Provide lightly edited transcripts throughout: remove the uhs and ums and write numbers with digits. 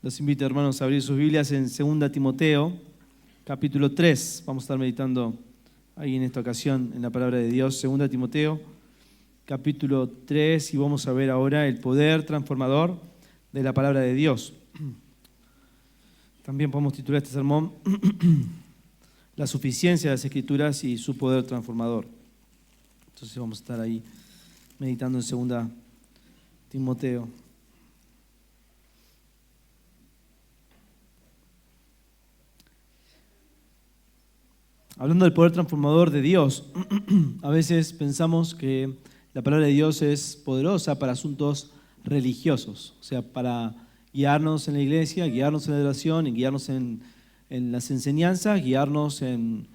Los invito, hermanos, a abrir sus Biblias en 2 Timoteo, capítulo 3. Vamos a estar meditando ahí en esta ocasión en la palabra de Dios. 2 Timoteo, capítulo 3, y vamos a ver ahora el poder transformador de la palabra de Dios. También podemos titular este sermón La suficiencia de las Escrituras y su poder transformador. Entonces vamos a estar ahí meditando en 2 Timoteo. Hablando del poder transformador de Dios, a veces pensamos que la palabra de Dios es poderosa para asuntos religiosos, o sea, para guiarnos en la iglesia, guiarnos en la oración, y guiarnos en las enseñanzas, guiarnos en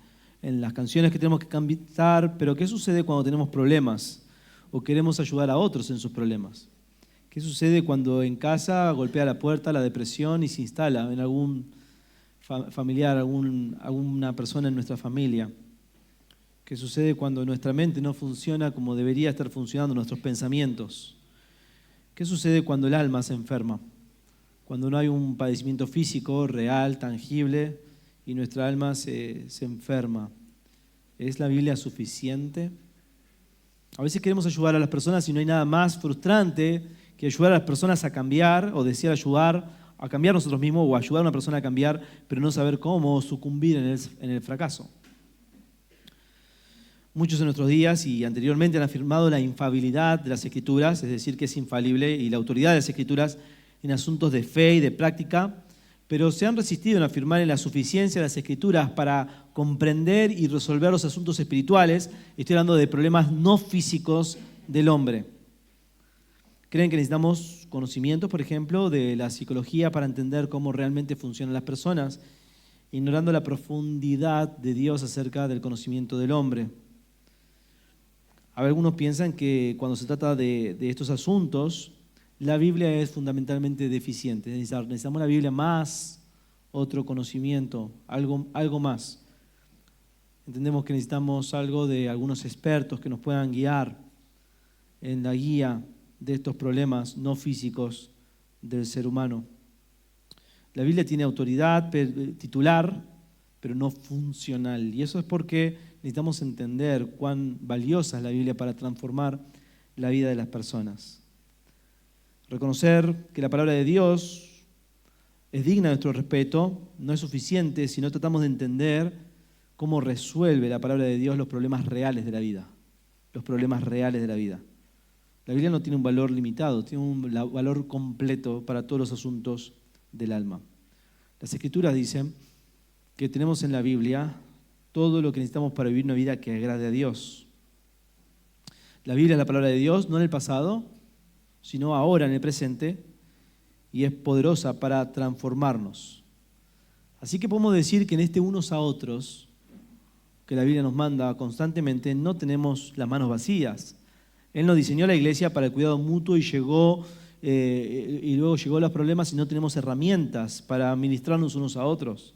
las canciones que tenemos que cantar. Pero ¿qué sucede cuando tenemos problemas o queremos ayudar a otros en sus problemas? ¿Qué sucede cuando en casa golpea la puerta la depresión y se instala en algún familiar, alguna persona en nuestra familia? ¿Qué sucede cuando nuestra mente no funciona como debería estar funcionando, nuestros pensamientos? ¿Qué sucede cuando el alma se enferma? Cuando no hay un padecimiento físico, real, tangible, y nuestra alma se enferma. ¿Es la Biblia suficiente? A veces queremos ayudar a las personas y no hay nada más frustrante que ayudar a las personas a cambiar o desear ayudar a cambiar nosotros mismos o ayudar a una persona a cambiar, pero no saber cómo sucumbir en el fracaso. Muchos en nuestros días y anteriormente han afirmado la infalibilidad de las Escrituras, es decir, que es infalible, y la autoridad de las Escrituras en asuntos de fe y de práctica, pero se han resistido en afirmar en la suficiencia de las Escrituras para comprender y resolver los asuntos espirituales. Estoy hablando de problemas no físicos del hombre. Creen que necesitamos conocimientos, por ejemplo, de la psicología para entender cómo realmente funcionan las personas, ignorando la profundidad de Dios acerca del conocimiento del hombre. Algunos piensan que cuando se trata de estos asuntos, la Biblia es fundamentalmente deficiente. Necesitamos la Biblia más otro conocimiento, algo más. Entendemos que necesitamos algo de algunos expertos que nos puedan guiar en la guía de estos problemas no físicos del ser humano. La Biblia tiene autoridad titular, pero no funcional. Y eso es porque necesitamos entender cuán valiosa es la Biblia para transformar la vida de las personas. Reconocer que la palabra de Dios es digna de nuestro respeto no es suficiente si no tratamos de entender cómo resuelve la palabra de Dios los problemas reales de la vida. Los problemas reales de la vida. La Biblia no tiene un valor limitado, tiene un valor completo para todos los asuntos del alma. Las Escrituras dicen que tenemos en la Biblia todo lo que necesitamos para vivir una vida que agrade a Dios. La Biblia es la palabra de Dios, no en el pasado, sino ahora, en el presente, y es poderosa para transformarnos. Así que podemos decir que en este unos a otros, que la Biblia nos manda constantemente, no tenemos las manos vacías. Él nos diseñó la iglesia para el cuidado mutuo y luego llegó los problemas y no tenemos herramientas para ministrarnos unos a otros.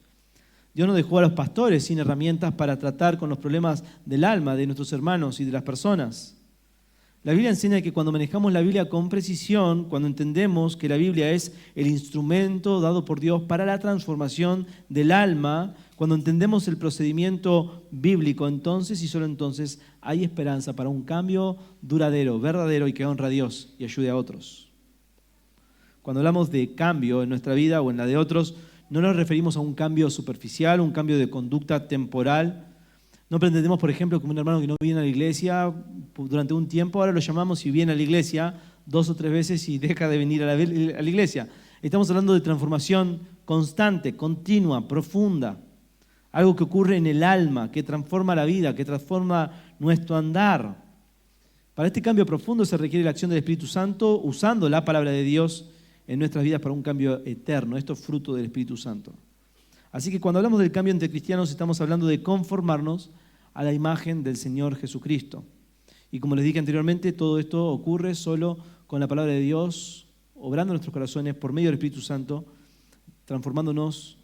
Dios no dejó a los pastores sin herramientas para tratar con los problemas del alma de nuestros hermanos y de las personas. La Biblia enseña que cuando manejamos la Biblia con precisión, cuando entendemos que la Biblia es el instrumento dado por Dios para la transformación del alma, cuando entendemos el procedimiento bíblico, entonces y solo entonces hay esperanza para un cambio duradero, verdadero y que honra a Dios y ayude a otros. Cuando hablamos de cambio en nuestra vida o en la de otros, no nos referimos a un cambio superficial, un cambio de conducta temporal. No pretendemos, por ejemplo, que un hermano que no viene a la iglesia durante un tiempo, ahora lo llamamos y viene a la iglesia 2 o 3 veces y deja de venir a la iglesia. Estamos hablando de transformación constante, continua, profunda. Algo que ocurre en el alma, que transforma la vida, que transforma nuestro andar. Para este cambio profundo se requiere la acción del Espíritu Santo usando la palabra de Dios en nuestras vidas para un cambio eterno. Esto es fruto del Espíritu Santo. Así que cuando hablamos del cambio entre cristianos estamos hablando de conformarnos a la imagen del Señor Jesucristo. Y como les dije anteriormente, todo esto ocurre solo con la palabra de Dios, obrando en nuestros corazones por medio del Espíritu Santo, transformándonos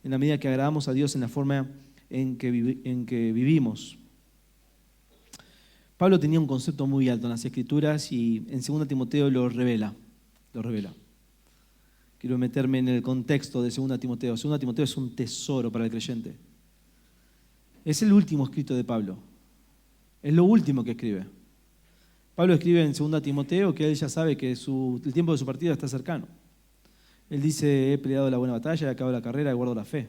en la medida que agradamos a Dios en la forma en que vivimos. Pablo tenía un concepto muy alto en las Escrituras y en 2 Timoteo lo revela. quiero meterme en el contexto de 2 Timoteo. 2 Timoteo es un tesoro para el creyente. Es el último escrito de Pablo. Es lo último que escribe. Pablo escribe en 2 Timoteo que él ya sabe que el tiempo de su partida está cercano. Él dice, he peleado la buena batalla, he acabado la carrera, he guardado la fe.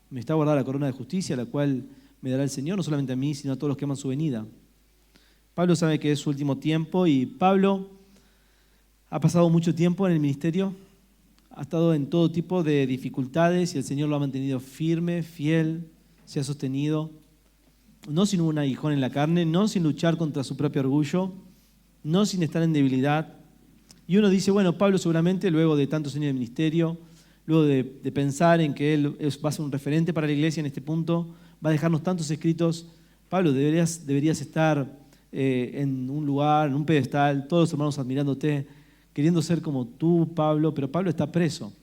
Me está guardada la corona de justicia, la cual me dará el Señor, no solamente a mí, sino a todos los que aman su venida. Pablo sabe que es su último tiempo y Pablo ha pasado mucho tiempo en el ministerio, ha estado en todo tipo de dificultades y el Señor lo ha mantenido firme, fiel, se ha sostenido, no sin un aguijón en la carne, no sin luchar contra su propio orgullo, no sin estar en debilidad. Y uno dice, bueno, Pablo seguramente luego de tantos años de ministerio, luego de pensar en que él va a ser un referente para la iglesia en este punto, va a dejarnos tantos escritos, Pablo, deberías estar en un lugar, en un pedestal, todos los hermanos admirándote, queriendo ser como tú, Pablo, pero Pablo está preso.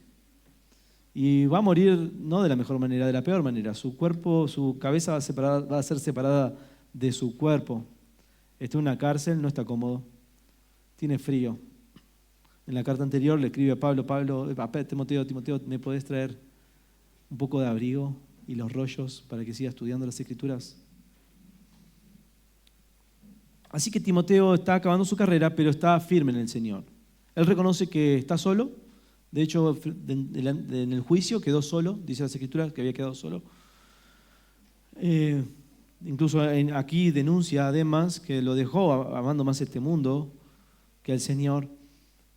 Y va a morir no de la mejor manera, de la peor manera. Su cuerpo, su cabeza va a ser separada de su cuerpo. Está en una cárcel, no está cómodo, tiene frío. En la carta anterior le escribe a Pablo, Timoteo, ¿me podés traer un poco de abrigo y los rollos para que siga estudiando las Escrituras? Así que Timoteo está acabando su carrera, pero está firme en el Señor. Él reconoce que está solo. De hecho, en el juicio quedó solo, dice las Escrituras que había quedado solo. Incluso aquí denuncia a Demas que lo dejó amando más este mundo que al Señor.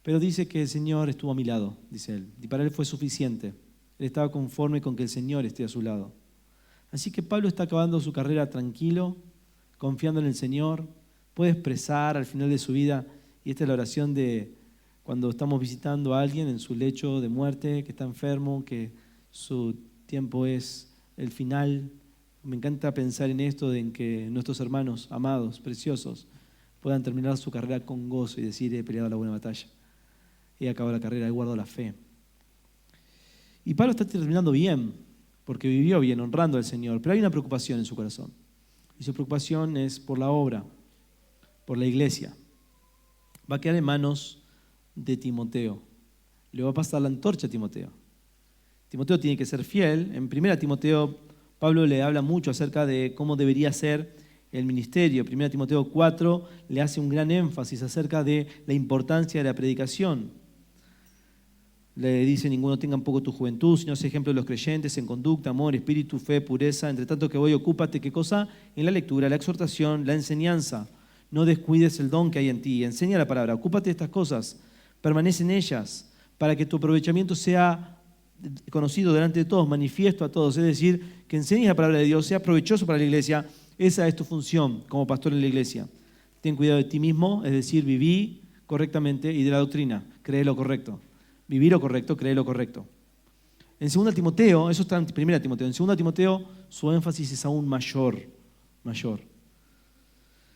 Pero dice que el Señor estuvo a mi lado, dice él. Y para él fue suficiente. Él estaba conforme con que el Señor esté a su lado. Así que Pablo está acabando su carrera tranquilo, confiando en el Señor. Puede expresar al final de su vida, y esta es la oración de cuando estamos visitando a alguien en su lecho de muerte, que está enfermo, que su tiempo es el final. Me encanta pensar en esto, en que nuestros hermanos amados, preciosos, puedan terminar su carrera con gozo y decir, he peleado la buena batalla. He acabado la carrera, he guardado la fe. Y Pablo está terminando bien, porque vivió bien, honrando al Señor, pero hay una preocupación en su corazón. Y su preocupación es por la obra, por la iglesia. Va a quedar en manos de Timoteo. Le va a pasar la antorcha a Timoteo. Timoteo tiene que ser fiel. En 1 Timoteo, Pablo le habla mucho acerca de cómo debería ser el ministerio. 1 Timoteo 4 le hace un gran énfasis acerca de la importancia de la predicación. Le dice, ninguno tenga en poco tu juventud, sino sea ejemplo de los creyentes en conducta, amor, espíritu, fe, pureza. Entre tanto que voy, ocúpate, ¿qué cosa? En la lectura, la exhortación, la enseñanza. No descuides el don que hay en ti. Enseña la palabra, ocúpate de estas cosas, permanece en ellas, para que tu aprovechamiento sea conocido delante de todos, manifiesto a todos. Es decir, que enseñes la palabra de Dios, sea provechoso para la iglesia. Esa es tu función como pastor en la iglesia. Ten cuidado de ti mismo, es decir, viví correctamente, y de la doctrina, cree lo correcto. Vivir lo correcto, cree lo correcto. En 2 Timoteo, eso está en 1 Timoteo, en 2 Timoteo su énfasis es aún mayor.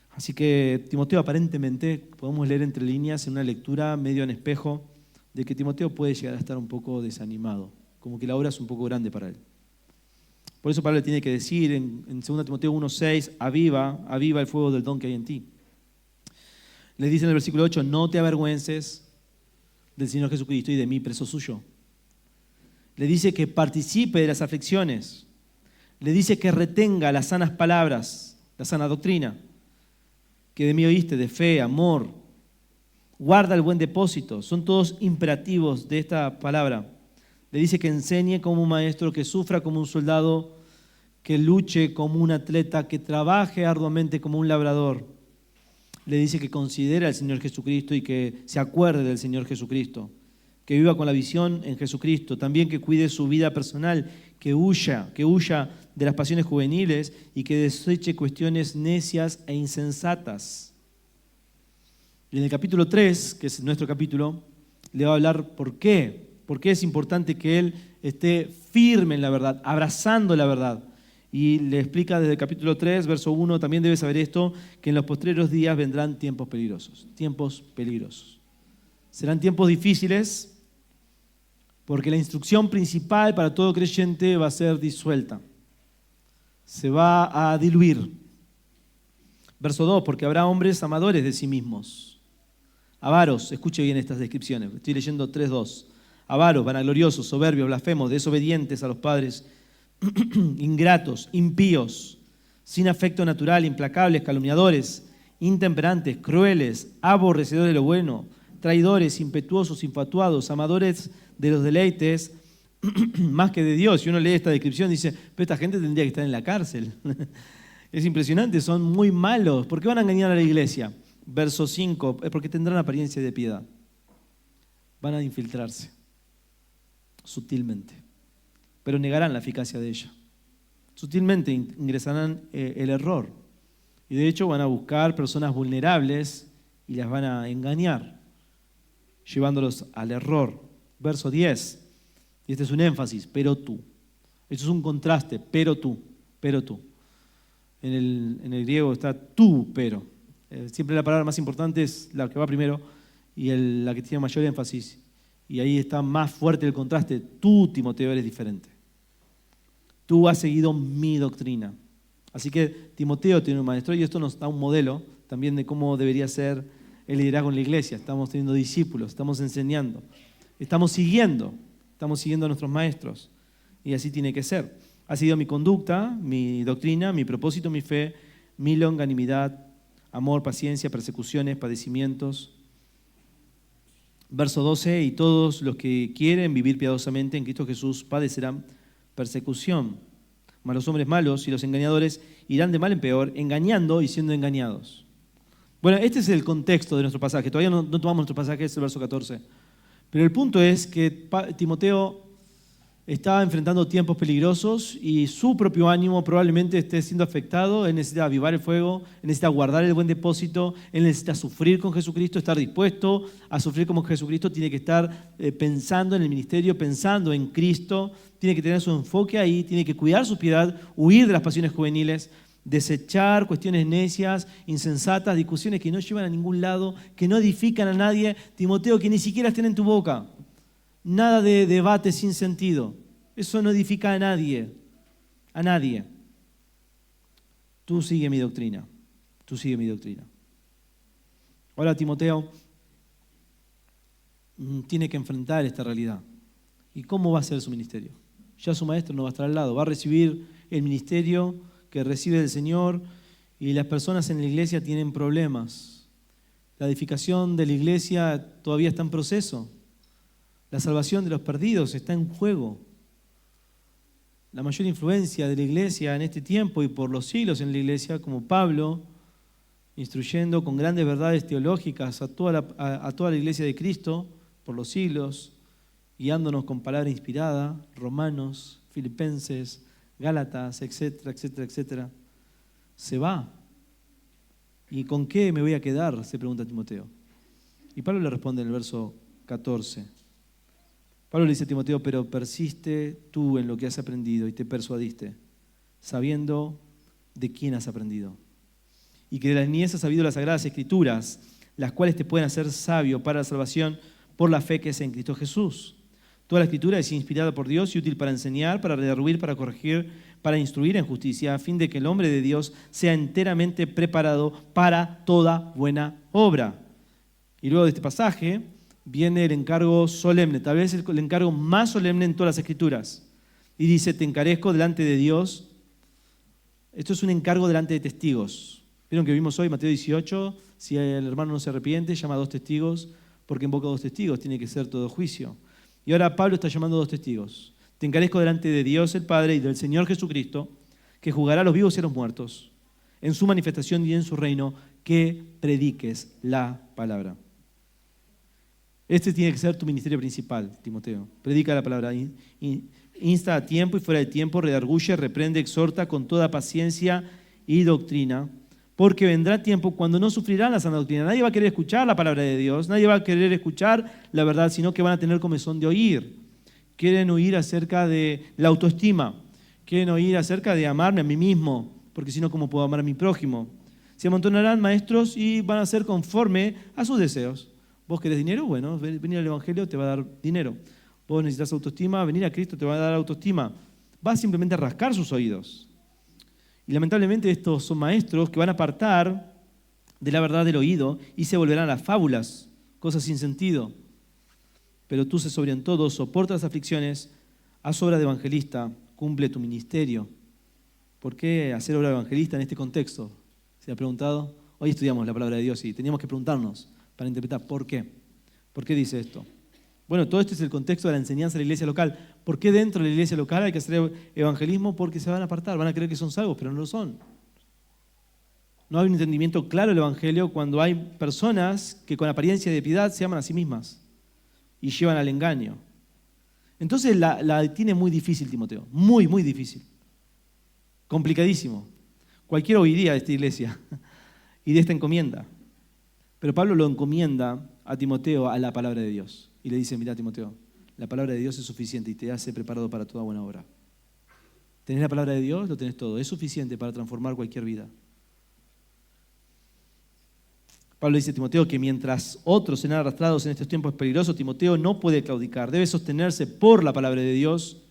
Así que Timoteo aparentemente, podemos leer entre líneas en una lectura medio en espejo, de que Timoteo puede llegar a estar un poco desanimado, como que la obra es un poco grande para él. Por eso Pablo le tiene que decir en 2 Timoteo 1:6, aviva el fuego del don que hay en ti. Le dice en el versículo 8, no te avergüences del Señor Jesucristo y de mí, preso suyo. Le dice que participe de las aflicciones. Le dice que retenga las sanas palabras, la sana doctrina, que de mí oíste, de fe, amor. Guarda el buen depósito. Son todos imperativos de esta palabra. Le dice que enseñe como un maestro, que sufra como un soldado, que luche como un atleta, que trabaje arduamente como un labrador. Le dice que considere al Señor Jesucristo y que se acuerde del Señor Jesucristo, que viva con la visión en Jesucristo, también que cuide su vida personal, que huya de las pasiones juveniles y que deseche cuestiones necias e insensatas. Y en el capítulo 3, que es nuestro capítulo, le va a hablar por qué es importante que él esté firme en la verdad, abrazando la verdad. Y le explica desde el capítulo 3, verso 1, también debes saber esto, que en los postreros días vendrán tiempos peligrosos. Serán tiempos difíciles porque la instrucción principal para todo creyente va a ser disuelta. Se va a diluir. Verso 2, porque habrá hombres amadores de sí mismos. Avaros, escuche bien estas descripciones, estoy leyendo 3:2. avaros, vanagloriosos, soberbios, blasfemos, desobedientes a los padres, ingratos, impíos, sin afecto natural, implacables, calumniadores, intemperantes, crueles, aborrecedores de lo bueno, traidores, impetuosos, infatuados, amadores de los deleites, más que de Dios. Y uno lee esta descripción y dice, pero esta gente tendría que estar en la cárcel. Es impresionante, son muy malos. ¿Por qué van a engañar a la iglesia? Verso 5, porque tendrán apariencia de piedad. Van a infiltrarse sutilmente, pero negarán la eficacia de ella. Sutilmente ingresarán el error. Y de hecho van a buscar personas vulnerables y las van a engañar, llevándolos al error. Verso 10. Y este es un énfasis, pero tú. Esto es un contraste, pero tú. En el griego está tú, pero. Siempre la palabra más importante es la que va primero y la que tiene mayor énfasis. Y ahí está más fuerte el contraste. Tú, Timoteo, eres diferente. Tú has seguido mi doctrina. Así que Timoteo tiene un maestro y esto nos da un modelo también de cómo debería ser el liderazgo en la iglesia. Estamos teniendo discípulos, estamos enseñando, estamos siguiendo a nuestros maestros. Y así tiene que ser. Ha sido mi conducta, mi doctrina, mi propósito, mi fe, mi longanimidad, amor, paciencia, persecuciones, padecimientos. Verso 12, y todos los que quieren vivir piadosamente en Cristo Jesús padecerán persecución. Mas los hombres malos y los engañadores irán de mal en peor, engañando y siendo engañados. Bueno, este es el contexto de nuestro pasaje. Todavía no tomamos nuestro pasaje, es el verso 14. Pero el punto es que Timoteo está enfrentando tiempos peligrosos y su propio ánimo probablemente esté siendo afectado. Él necesita avivar el fuego, él necesita guardar el buen depósito, él necesita sufrir con Jesucristo, estar dispuesto a sufrir como Jesucristo, tiene que estar pensando en el ministerio, pensando en Cristo, tiene que tener su enfoque ahí, tiene que cuidar su piedad, huir de las pasiones juveniles, desechar cuestiones necias, insensatas, discusiones que no llevan a ningún lado, que no edifican a nadie. Timoteo, que ni siquiera estén en tu boca. Nada de debate sin sentido. Eso no edifica a nadie. A nadie. Tú sigue mi doctrina. Tú sigue mi doctrina. Ahora Timoteo tiene que enfrentar esta realidad. ¿Y cómo va a ser su ministerio? Ya su maestro no va a estar al lado. Va a recibir el ministerio que recibe del Señor y las personas en la iglesia tienen problemas. La edificación de la iglesia todavía está en proceso. La salvación de los perdidos está en juego. La mayor influencia de la iglesia en este tiempo y por los siglos en la iglesia, como Pablo, instruyendo con grandes verdades teológicas a toda la iglesia de Cristo por los siglos, guiándonos con palabra inspirada, Romanos, Filipenses, Gálatas, etcétera, etcétera, etcétera, se va. ¿Y con qué me voy a quedar?, se pregunta Timoteo. Y Pablo le responde en el verso 14. Pablo le dice a Timoteo, pero persiste tú en lo que has aprendido y te persuadiste, sabiendo de quién has aprendido. Y que de la niñez has sabido las sagradas escrituras, las cuales te pueden hacer sabio para la salvación por la fe que es en Cristo Jesús. Toda la escritura es inspirada por Dios y útil para enseñar, para redarguir, para corregir, para instruir en justicia, a fin de que el hombre de Dios sea enteramente preparado para toda buena obra. Y luego de este pasaje viene el encargo solemne, tal vez el encargo más solemne en todas las escrituras. Y dice, te encarezco delante de Dios. Esto es un encargo delante de testigos. Vieron que vimos hoy, Mateo 18, si el hermano no se arrepiente, llama a 2 testigos, porque invoca a 2 testigos, tiene que ser todo juicio. Y ahora Pablo está llamando a 2 testigos. Te encarezco delante de Dios el Padre y del Señor Jesucristo, que juzgará a los vivos y a los muertos, en su manifestación y en su reino, que prediques la palabra. Este tiene que ser tu ministerio principal, Timoteo. Predica la palabra, insta a tiempo y fuera de tiempo, redarguye, reprende, exhorta con toda paciencia y doctrina, porque vendrá tiempo cuando no sufrirán la sana doctrina. Nadie va a querer escuchar la palabra de Dios, nadie va a querer escuchar la verdad, sino que van a tener comezón de oír. Quieren oír acerca de la autoestima, quieren oír acerca de amarme a mí mismo, porque si no, ¿cómo puedo amar a mi prójimo? Se amontonarán maestros y van a ser conforme a sus deseos. ¿Vos querés dinero? Bueno, venir al Evangelio te va a dar dinero. Vos necesitas autoestima, venir a Cristo te va a dar autoestima. Vas simplemente a rascar sus oídos. Y lamentablemente estos son maestros que van a apartar de la verdad del oído y se volverán a las fábulas, cosas sin sentido. pero tú sé sobrio en todo, soporta las aflicciones, haz obra de evangelista, cumple tu ministerio. ¿Por qué hacer obra de evangelista en este contexto? ¿Se ha preguntado? Hoy estudiamos la palabra de Dios y teníamos que preguntarnos para interpretar por qué. ¿Por qué dice esto? Bueno, todo esto es el contexto de la enseñanza de la iglesia local. ¿Por qué dentro de la iglesia local hay que hacer evangelismo? Porque se van a apartar, van a creer que son salvos, pero no lo son. No hay un entendimiento claro del evangelio cuando hay personas que con apariencia de piedad se aman a sí mismas y llevan al engaño. Entonces la tiene muy difícil Timoteo, muy, muy difícil. Complicadísimo. Cualquiera oiría de esta iglesia y de esta encomienda. Pero Pablo lo encomienda a Timoteo a la palabra de Dios. Y le dice, mira Timoteo, la palabra de Dios es suficiente y te hace preparado para toda buena obra. ¿Tenés la palabra de Dios? Lo tenés todo. Es suficiente para transformar cualquier vida. Pablo dice a Timoteo que mientras otros serán arrastrados en estos tiempos peligrosos, Timoteo no puede claudicar. Debe sostenerse por la palabra de Dios.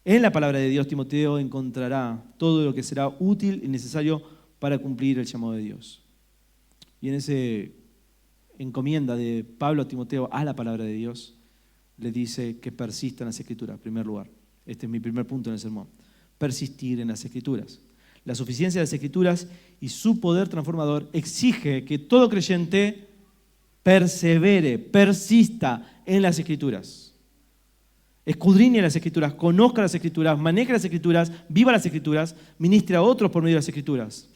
En la palabra de Dios, Timoteo encontrará todo lo que será útil y necesario para cumplir el llamado de Dios. Y en ese encomienda de Pablo a Timoteo a la palabra de Dios, le dice que persista en las Escrituras, en primer lugar. Este es mi primer punto en el sermón. Persistir en las Escrituras. La suficiencia de las Escrituras y su poder transformador exige que todo creyente persevere, persista en las Escrituras. Escudriñe las Escrituras, conozca las Escrituras, maneje las Escrituras, viva las Escrituras, ministre a otros por medio de las Escrituras.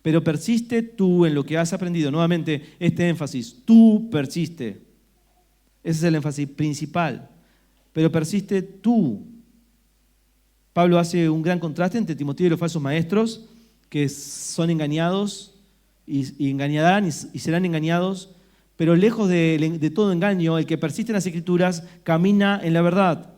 Pero persiste tú en lo que has aprendido. Nuevamente, este énfasis, tú persiste. Ese es el énfasis principal. Pero persiste tú. Pablo hace un gran contraste entre Timoteo y los falsos maestros que son engañados y engañarán y serán engañados, pero lejos de todo engaño, el que persiste en las Escrituras camina en la verdad.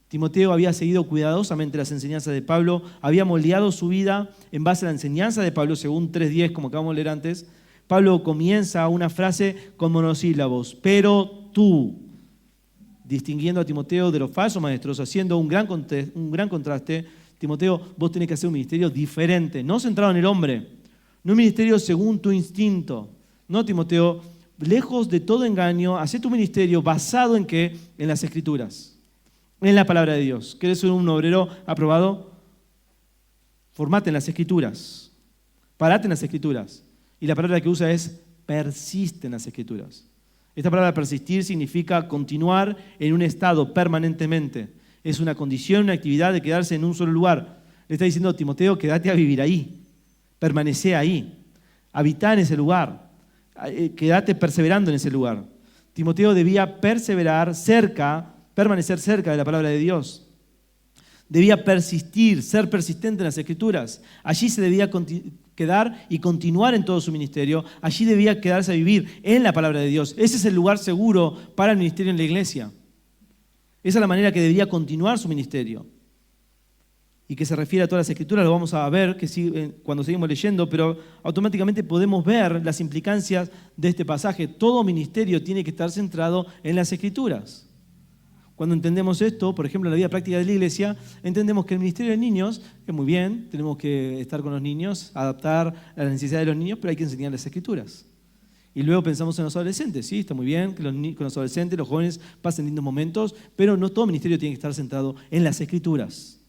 Timoteo había seguido cuidadosamente las enseñanzas de Pablo, había moldeado su vida en base a la enseñanza de Pablo, según 3:10, como acabamos de leer antes. Pablo comienza una frase con monosílabos, pero tú, distinguiendo a Timoteo de los falsos maestros, haciendo un gran contraste. Timoteo, vos tenés que hacer un ministerio diferente, no centrado en el hombre, no un ministerio según tu instinto. No, Timoteo, lejos de todo engaño, hacé tu ministerio basado en ¿qué? En las Escrituras. En la palabra de Dios. ¿Querés ser un obrero aprobado? Formate en las Escrituras. Parate en las Escrituras. Y la palabra que usa es persiste en las Escrituras. Esta palabra persistir significa continuar en un estado permanentemente. Es una condición, una actividad de quedarse en un solo lugar. Le está diciendo a Timoteo, quédate a vivir ahí. Permanece ahí. Habita en ese lugar. Quédate perseverando en ese lugar. Timoteo debía perseverar permanecer cerca de la palabra de Dios. Debía persistir, ser persistente en las Escrituras. Allí se debía quedar y continuar en todo su ministerio. Allí debía quedarse a vivir en la palabra de Dios. Ese es el lugar seguro para el ministerio en la iglesia. Esa es la manera que debía continuar su ministerio. Y que se refiere a todas las Escrituras, lo vamos a ver cuando seguimos leyendo, pero automáticamente podemos ver las implicancias de este pasaje. Todo ministerio tiene que estar centrado en las Escrituras. Cuando entendemos esto, por ejemplo, en la vida práctica de la iglesia, entendemos que el ministerio de niños es muy bien, tenemos que estar con los niños, adaptar a las necesidades de los niños, pero hay que enseñar las Escrituras. Y luego pensamos en los adolescentes, sí, está muy bien que con los adolescentes, los jóvenes pasen lindos momentos, pero no todo ministerio tiene que estar centrado en las Escrituras.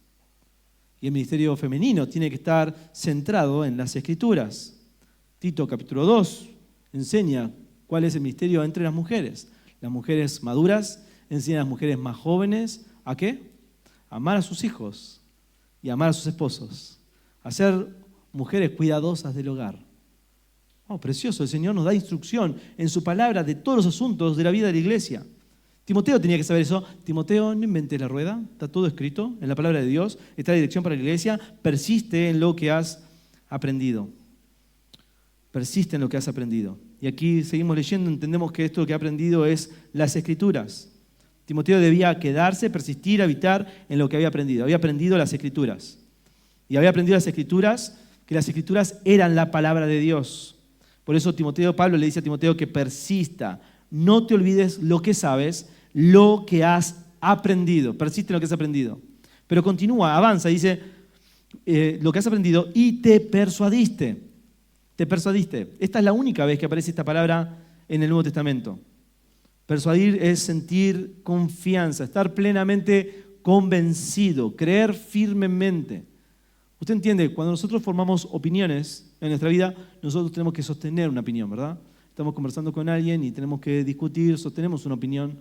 Y el ministerio femenino tiene que estar centrado en las Escrituras. Tito capítulo 2 enseña cuál es el ministerio entre las mujeres. Las mujeres maduras enseñan a las mujeres más jóvenes ¿a qué? A amar a sus hijos y amar a sus esposos. A ser mujeres cuidadosas del hogar. Oh, precioso, el Señor nos da instrucción en su palabra de todos los asuntos de la vida de la iglesia. Timoteo tenía que saber eso. Timoteo, no inventes la rueda, está todo escrito en la palabra de Dios, está la dirección para la iglesia, persiste en lo que has aprendido. Persiste en lo que has aprendido. Y aquí seguimos leyendo, entendemos que esto que ha aprendido es las Escrituras. Timoteo debía quedarse, persistir, habitar en lo que había aprendido. Había aprendido las Escrituras. Y había aprendido las Escrituras, que las Escrituras eran la palabra de Dios. Por eso Pablo le dice a Timoteo que persista. No te olvides lo que sabes, lo que has aprendido. Persiste en lo que has aprendido. Pero continúa, avanza, dice lo que has aprendido y te persuadiste. Te persuadiste. Esta es la única vez que aparece esta palabra en el Nuevo Testamento. Persuadir es sentir confianza, estar plenamente convencido, creer firmemente. Usted entiende, cuando nosotros formamos opiniones en nuestra vida, nosotros tenemos que sostener una opinión, ¿verdad? Estamos conversando con alguien y tenemos que discutir, sostenemos una opinión.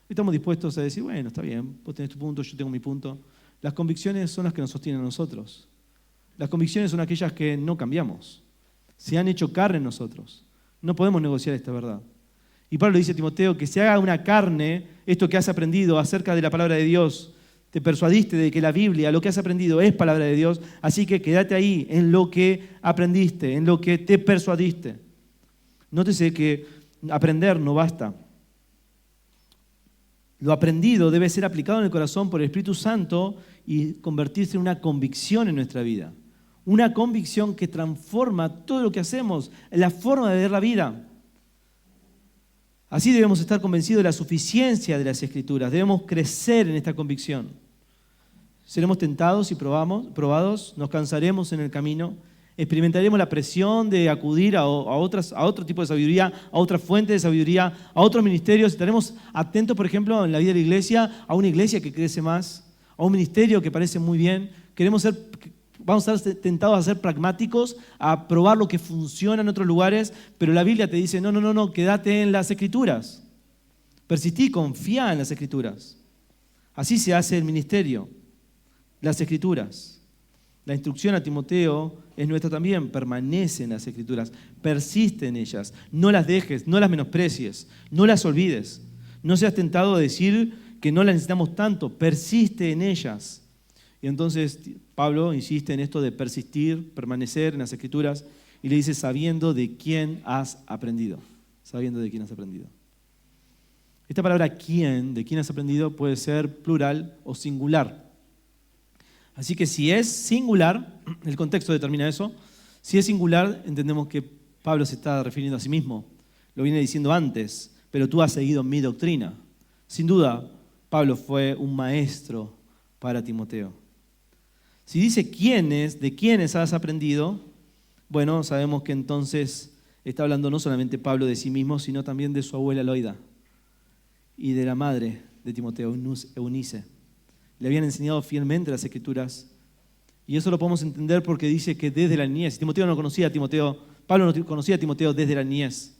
Estamos dispuestos a decir, bueno, está bien, vos tenés tu punto, yo tengo mi punto. Las convicciones son las que nos sostienen a nosotros. Las convicciones son aquellas que no cambiamos. Se han hecho carne en nosotros. No podemos negociar esta verdad. Y Pablo dice a Timoteo que se haga una carne esto que has aprendido acerca de la palabra de Dios. Te persuadiste de que la Biblia, lo que has aprendido es palabra de Dios, así que quédate ahí en lo que aprendiste, en lo que te persuadiste. Nótese que aprender no basta. Lo aprendido debe ser aplicado en el corazón por el Espíritu Santo y convertirse en una convicción en nuestra vida. Una convicción que transforma todo lo que hacemos, la forma de ver la vida. Así debemos estar convencidos de la suficiencia de las Escrituras. Debemos crecer en esta convicción. Seremos tentados y probados, nos cansaremos en el camino, experimentaremos la presión de acudir a otro tipo de sabiduría, a otra fuente de sabiduría, a otros ministerios. Estaremos atentos, por ejemplo, en la vida de la iglesia, a una iglesia que crece más, a un ministerio que parece muy bien. Vamos a estar tentados a ser pragmáticos, a probar lo que funciona en otros lugares, pero la Biblia te dice, no, quédate en las Escrituras. Persistí, confía en las Escrituras. Así se hace el ministerio, las Escrituras. La instrucción a Timoteo es nuestra también, permanece en las Escrituras, persiste en ellas, no las dejes, no las menosprecies, no las olvides. No seas tentado a decir que no las necesitamos tanto, persiste en ellas. Y entonces Pablo insiste en esto de persistir, permanecer en las Escrituras, y le dice, sabiendo de quién has aprendido. Sabiendo de quién has aprendido. Esta palabra quién, de quién has aprendido, puede ser plural o singular. Así que si es singular, el contexto determina eso, si es singular, entendemos que Pablo se está refiriendo a sí mismo. Lo viene diciendo antes, pero tú has seguido mi doctrina. Sin duda, Pablo fue un maestro para Timoteo. Si dice quiénes, de quiénes has aprendido, bueno, sabemos que entonces está hablando no solamente Pablo de sí mismo, sino también de su abuela Loida y de la madre de Timoteo, Eunice. Le habían enseñado fielmente las Escrituras y eso lo podemos entender porque dice que desde la niñez, Pablo no conocía a Timoteo desde la niñez.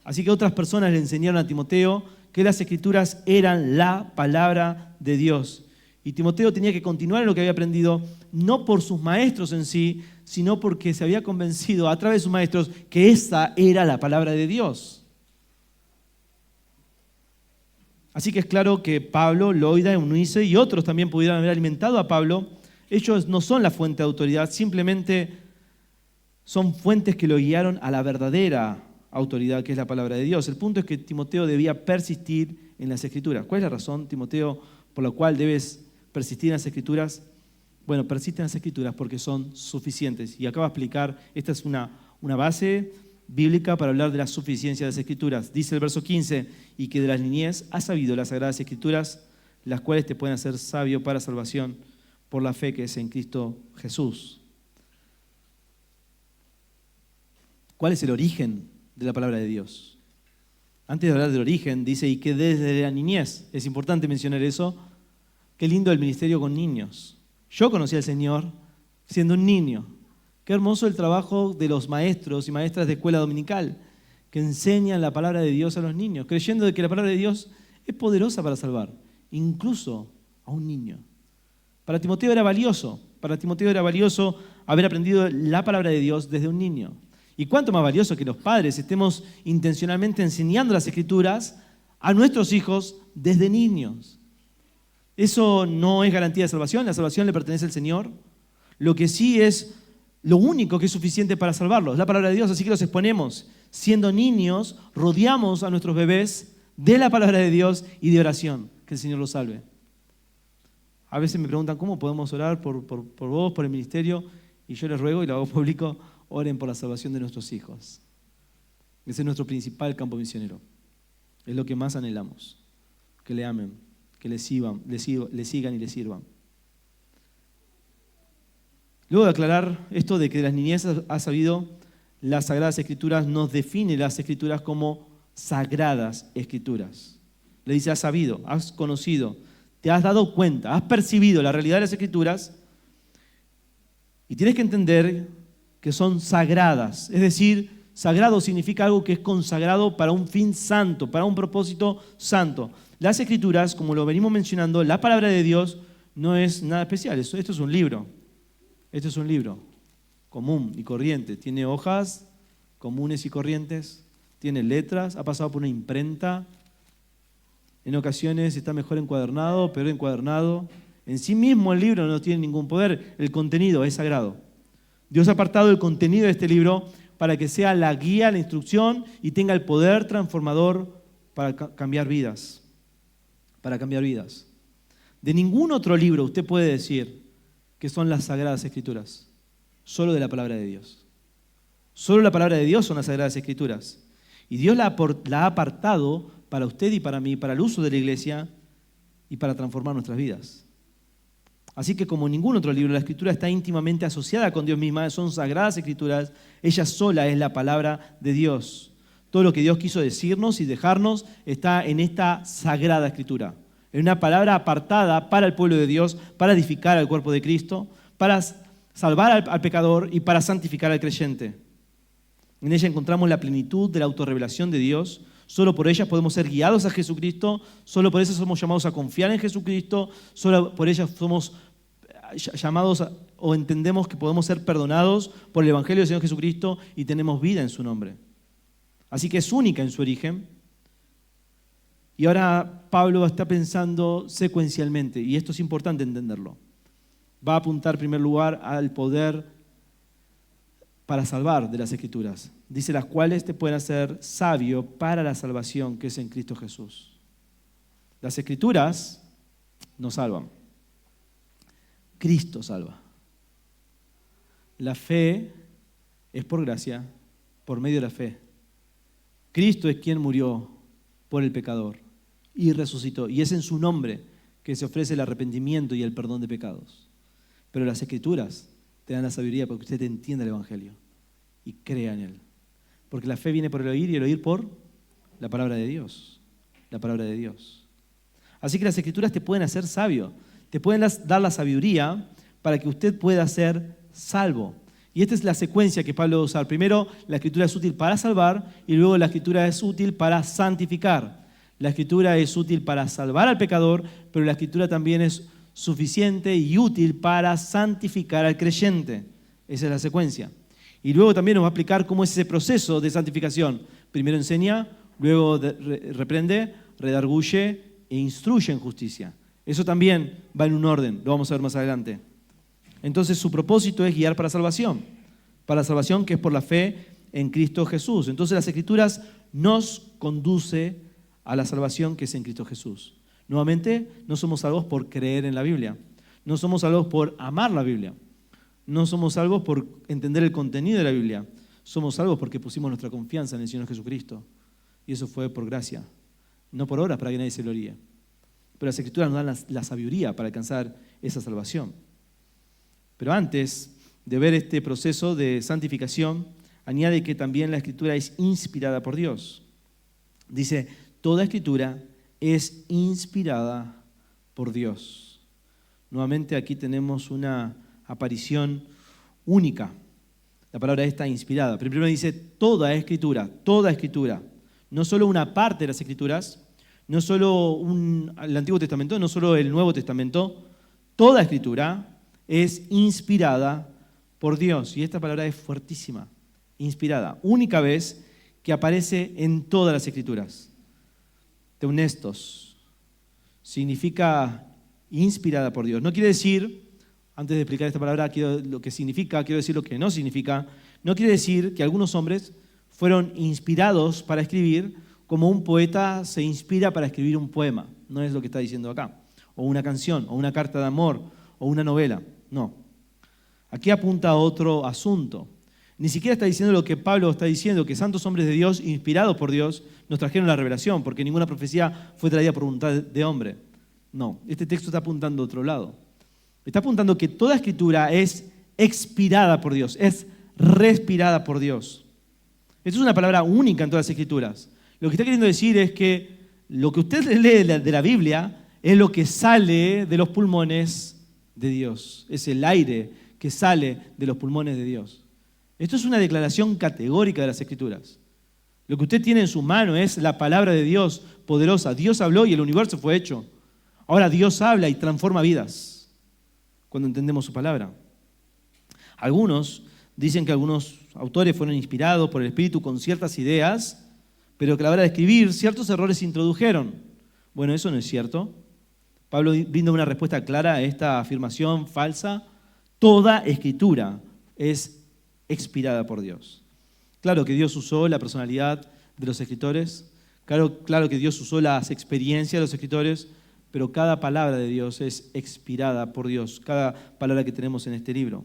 Así que otras personas le enseñaron a Timoteo que las Escrituras eran la palabra de Dios. Y Timoteo tenía que continuar en lo que había aprendido, no por sus maestros en sí, sino porque se había convencido a través de sus maestros que esa era la palabra de Dios. Así que es claro que Pablo, Loida, Eunice y otros también pudieran haber alimentado a Pablo. Ellos no son la fuente de autoridad, simplemente son fuentes que lo guiaron a la verdadera autoridad, que es la palabra de Dios. El punto es que Timoteo debía persistir en las Escrituras. ¿Cuál es la razón, Timoteo, por la cual debes persistir en las Escrituras? Bueno, persiste en las Escrituras porque son suficientes. Y acabo de explicar, esta es una base bíblica para hablar de la suficiencia de las Escrituras. Dice el verso 15, y que de la niñez has sabido las Sagradas Escrituras, las cuales te pueden hacer sabio para salvación por la fe que es en Cristo Jesús. ¿Cuál es el origen de la palabra de Dios? Antes de hablar del origen, dice, y que desde la niñez, es importante mencionar eso. Qué lindo el ministerio con niños. Yo conocí al Señor siendo un niño. Qué hermoso el trabajo de los maestros y maestras de escuela dominical que enseñan la palabra de Dios a los niños, creyendo de que la palabra de Dios es poderosa para salvar, incluso a un niño. Para Timoteo era valioso haber aprendido la palabra de Dios desde un niño. Y cuánto más valioso que los padres estemos intencionalmente enseñando las Escrituras a nuestros hijos desde niños. Eso no es garantía de salvación, la salvación le pertenece al Señor. Lo que sí es lo único que es suficiente para salvarlos, la palabra de Dios, así que los exponemos. Siendo niños, rodeamos a nuestros bebés de la palabra de Dios y de oración, que el Señor los salve. A veces me preguntan, ¿cómo podemos orar por vos, por el ministerio? Y yo les ruego, y lo hago público, oren por la salvación de nuestros hijos. Ese es nuestro principal campo misionero. Es lo que más anhelamos, que le amen, que le sigan y le sirvan. Luego de aclarar esto de que de las niñez ha sabido las Sagradas Escrituras, nos define las Escrituras como sagradas escrituras. Le dice, has sabido, has conocido, te has dado cuenta, has percibido la realidad de las escrituras y tienes que entender que son sagradas. Es decir, sagrado significa algo que es consagrado para un fin santo, para un propósito santo. Las escrituras, como lo venimos mencionando, la palabra de Dios no es nada especial. Esto es un libro. Esto es un libro común y corriente. Tiene hojas comunes y corrientes, tiene letras, ha pasado por una imprenta. En ocasiones está mejor encuadernado, peor encuadernado. En sí mismo el libro no tiene ningún poder, el contenido es sagrado. Dios ha apartado el contenido de este libro para que sea la guía, la instrucción y tenga el poder transformador para cambiar vidas. Para cambiar vidas. De ningún otro libro usted puede decir que son las Sagradas Escrituras, solo de la palabra de Dios. Solo la palabra de Dios son las Sagradas Escrituras. Y Dios la ha apartado para usted y para mí, para el uso de la iglesia y para transformar nuestras vidas. Así que como ningún otro libro, la Escritura está íntimamente asociada con Dios misma, son Sagradas Escrituras, ella sola es la palabra de Dios. Todo lo que Dios quiso decirnos y dejarnos está en esta Sagrada Escritura. En una palabra apartada para el pueblo de Dios, para edificar al cuerpo de Cristo, para salvar al pecador y para santificar al creyente. En ella encontramos la plenitud de la autorrevelación de Dios. Solo por ella podemos ser guiados a Jesucristo, solo por eso somos llamados a confiar en Jesucristo, solo por ella somos llamados o entendemos que podemos ser perdonados por el Evangelio del Señor Jesucristo y tenemos vida en su nombre. Así que es única en su origen. Y ahora Pablo está pensando secuencialmente, y esto es importante entenderlo. Va a apuntar en primer lugar al poder para salvar de las Escrituras. Dice, las cuales te pueden hacer sabio para la salvación que es en Cristo Jesús. Las Escrituras nos salvan. Cristo salva. La fe es por gracia, por medio de la fe. Cristo es quien murió por el pecador y resucitó. Y es en su nombre que se ofrece el arrepentimiento y el perdón de pecados. Pero las Escrituras te dan la sabiduría para que usted entienda el Evangelio y crea en él. Porque la fe viene por el oír y el oír por la palabra de Dios. La palabra de Dios. Así que las Escrituras te pueden hacer sabio. Te pueden dar la sabiduría para que usted pueda ser salvo. Y esta es la secuencia que Pablo va a usar. Primero, la Escritura es útil para salvar y luego la Escritura es útil para santificar. La Escritura es útil para salvar al pecador, pero la Escritura también es suficiente y útil para santificar al creyente. Esa es la secuencia. Y luego también nos va a explicar cómo es ese proceso de santificación. Primero enseña, luego reprende, redarguye e instruye en justicia. Eso también va en un orden, lo vamos a ver más adelante. Entonces su propósito es guiar para la salvación que es por la fe en Cristo Jesús. Entonces las Escrituras nos conduce a la salvación que es en Cristo Jesús. Nuevamente, no somos salvos por creer en la Biblia, no somos salvos por amar la Biblia, no somos salvos por entender el contenido de la Biblia, somos salvos porque pusimos nuestra confianza en el Señor Jesucristo. Y eso fue por gracia, no por obras para que nadie se gloríe. Pero las Escrituras nos dan la sabiduría para alcanzar esa salvación. Pero antes de ver este proceso de santificación, añade que también la Escritura es inspirada por Dios. Dice, toda Escritura es inspirada por Dios. Nuevamente aquí tenemos una aparición única. La palabra está inspirada. Primero dice toda Escritura, no solo una parte de las Escrituras, no solo el Antiguo Testamento, no solo el Nuevo Testamento, toda Escritura es inspirada por Dios. Y esta palabra es fuertísima, inspirada. Única vez que aparece en todas las Escrituras. Teumnestos significa inspirada por Dios. No quiere decir, antes de explicar esta palabra, lo que significa, quiero decir lo que no significa. No quiere decir que algunos hombres fueron inspirados para escribir como un poeta se inspira para escribir un poema. No es lo que está diciendo acá. O una canción, o una carta de amor, o una novela. No. Aquí apunta a otro asunto. Ni siquiera está diciendo lo que Pablo está diciendo, que santos hombres de Dios, inspirados por Dios, nos trajeron la revelación, porque ninguna profecía fue traída por voluntad de hombre. No, este texto está apuntando a otro lado. Está apuntando que toda Escritura es expirada por Dios, es respirada por Dios. Esta es una palabra única en todas las Escrituras. Lo que está queriendo decir es que lo que usted lee de la Biblia es lo que sale de los pulmones de Dios. Es el aire que sale de los pulmones de Dios. Esto es una declaración categórica de las Escrituras. Lo que usted tiene en su mano es la palabra de Dios poderosa. Dios habló y el universo fue hecho. Ahora Dios habla y transforma vidas cuando entendemos su palabra. Algunos dicen que algunos autores fueron inspirados por el Espíritu con ciertas ideas, pero que a la hora de escribir ciertos errores se introdujeron. Bueno, eso no es cierto. Pablo brinda una respuesta clara a esta afirmación falsa. Toda escritura es inspirada por Dios. Claro que Dios usó la personalidad de los escritores, claro que Dios usó las experiencias de los escritores, pero cada palabra de Dios es inspirada por Dios, cada palabra que tenemos en este libro.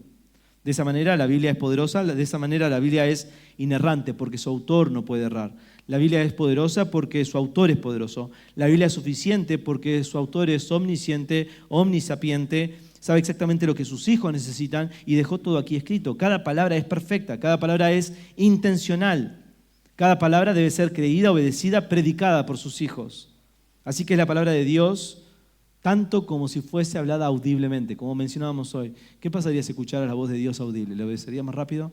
De esa manera la Biblia es poderosa, de esa manera la Biblia es inerrante porque su autor no puede errar. La Biblia es poderosa porque su autor es poderoso. La Biblia es suficiente porque su autor es omnisciente, omnisapiente, sabe exactamente lo que sus hijos necesitan y dejó todo aquí escrito. Cada palabra es perfecta, cada palabra es intencional. Cada palabra debe ser creída, obedecida, predicada por sus hijos. Así que es la palabra de Dios tanto como si fuese hablada audiblemente, como mencionábamos hoy. ¿Qué pasaría si escucharas la voz de Dios audible? ¿Le obedecería más rápido?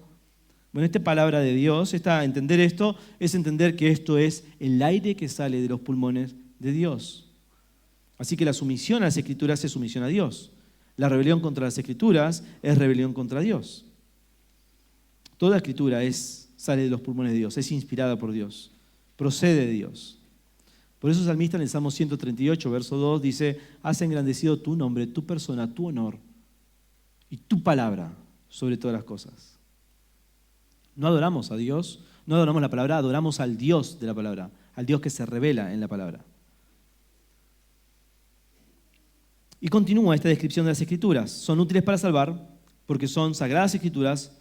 Bueno, esta palabra de Dios, entender esto, es entender que esto es el aire que sale de los pulmones de Dios. Así que la sumisión a las Escrituras es sumisión a Dios. La rebelión contra las Escrituras es rebelión contra Dios. Toda Escritura sale de los pulmones de Dios, es inspirada por Dios, procede de Dios. Por eso el salmista en el Salmo 138, verso 2, dice: has engrandecido tu nombre, tu persona, tu honor y tu palabra sobre todas las cosas. No adoramos a Dios, no adoramos la palabra, adoramos al Dios de la palabra, al Dios que se revela en la palabra. Y continúa esta descripción de las Escrituras. Son útiles para salvar porque son sagradas Escrituras,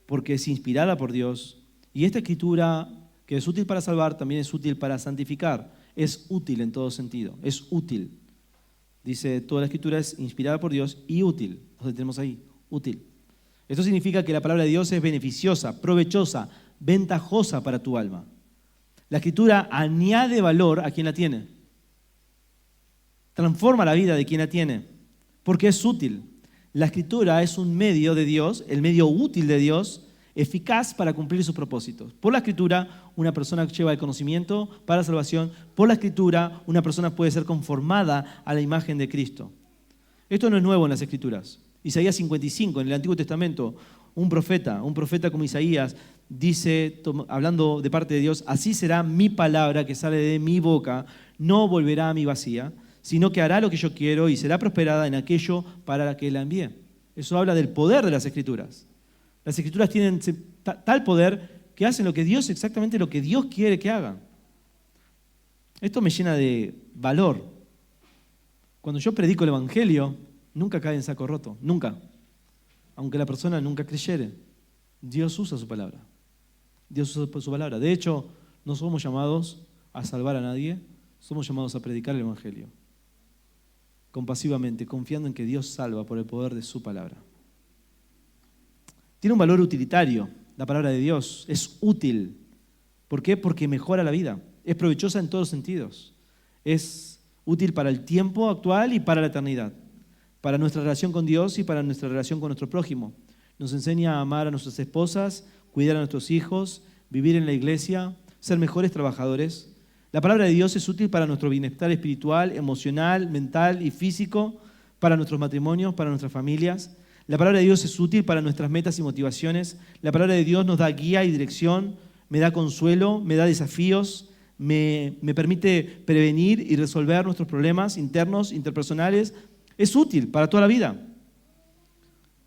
porque es inspirada por Dios. Y esta Escritura que es útil para salvar, también es útil para santificar. Es útil en todo sentido, es útil. Dice, toda la Escritura es inspirada por Dios y útil. Lo tenemos ahí, útil. Esto significa que la palabra de Dios es beneficiosa, provechosa, ventajosa para tu alma. La Escritura añade valor a quien la tiene. Transforma la vida de quien la tiene, porque es útil. La Escritura es un medio de Dios, el medio útil de Dios, eficaz para cumplir sus propósitos. Por la Escritura, una persona lleva el conocimiento para la salvación. Por la Escritura, una persona puede ser conformada a la imagen de Cristo. Esto no es nuevo en las Escrituras. Isaías 55, en el Antiguo Testamento, un profeta como Isaías, dice, hablando de parte de Dios: así será mi palabra que sale de mi boca, no volverá a mí vacía, sino que hará lo que yo quiero y será prosperada en aquello para la que la envié. Eso habla del poder de las Escrituras. Las Escrituras tienen tal poder que hacen exactamente lo que Dios quiere que hagan. Esto me llena de valor. Cuando yo predico el Evangelio, nunca cae en saco roto, nunca. Aunque la persona nunca creyere, Dios usa su palabra. Dios usa su palabra. De hecho, no somos llamados a salvar a nadie, somos llamados a predicar el Evangelio. Compasivamente, confiando en que Dios salva por el poder de su palabra. Tiene un valor utilitario, la palabra de Dios, es útil. ¿Por qué? Porque mejora la vida, es provechosa en todos sentidos. Es útil para el tiempo actual y para la eternidad, para nuestra relación con Dios y para nuestra relación con nuestro prójimo. Nos enseña a amar a nuestras esposas, cuidar a nuestros hijos, vivir en la iglesia, ser mejores trabajadores. La palabra de Dios es útil para nuestro bienestar espiritual, emocional, mental y físico, para nuestros matrimonios, para nuestras familias. La palabra de Dios es útil para nuestras metas y motivaciones. La palabra de Dios nos da guía y dirección, me da consuelo, me da desafíos, me permite prevenir y resolver nuestros problemas internos, interpersonales. Es útil para toda la vida.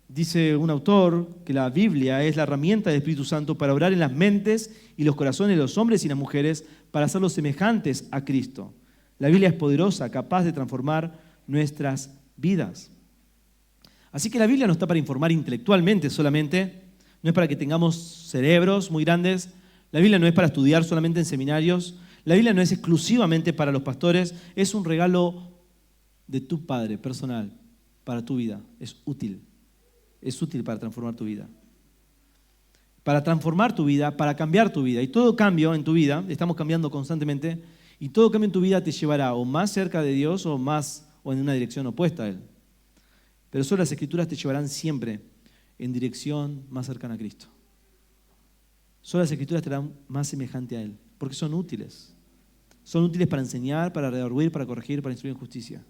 Dice un autor que la Biblia es la herramienta del Espíritu Santo para obrar en las mentes y los corazones de los hombres y las mujeres para hacerlos semejantes a Cristo. La Biblia es poderosa, capaz de transformar nuestras vidas. Así que la Biblia no está para informar intelectualmente solamente, no es para que tengamos cerebros muy grandes, la Biblia no es para estudiar solamente en seminarios, la Biblia no es exclusivamente para los pastores, es un regalo de tu Padre personal para tu vida, es útil para transformar tu vida. para transformar tu vida, para cambiar tu vida. Y todo cambio en tu vida, estamos cambiando constantemente, y todo cambio en tu vida te llevará o más cerca de Dios o en una dirección opuesta a Él. Pero solo las Escrituras te llevarán siempre en dirección más cercana a Cristo. Solo las Escrituras te harán más semejante a Él, porque son útiles. Son útiles para enseñar, para redarguir, para corregir, para instruir en justicia.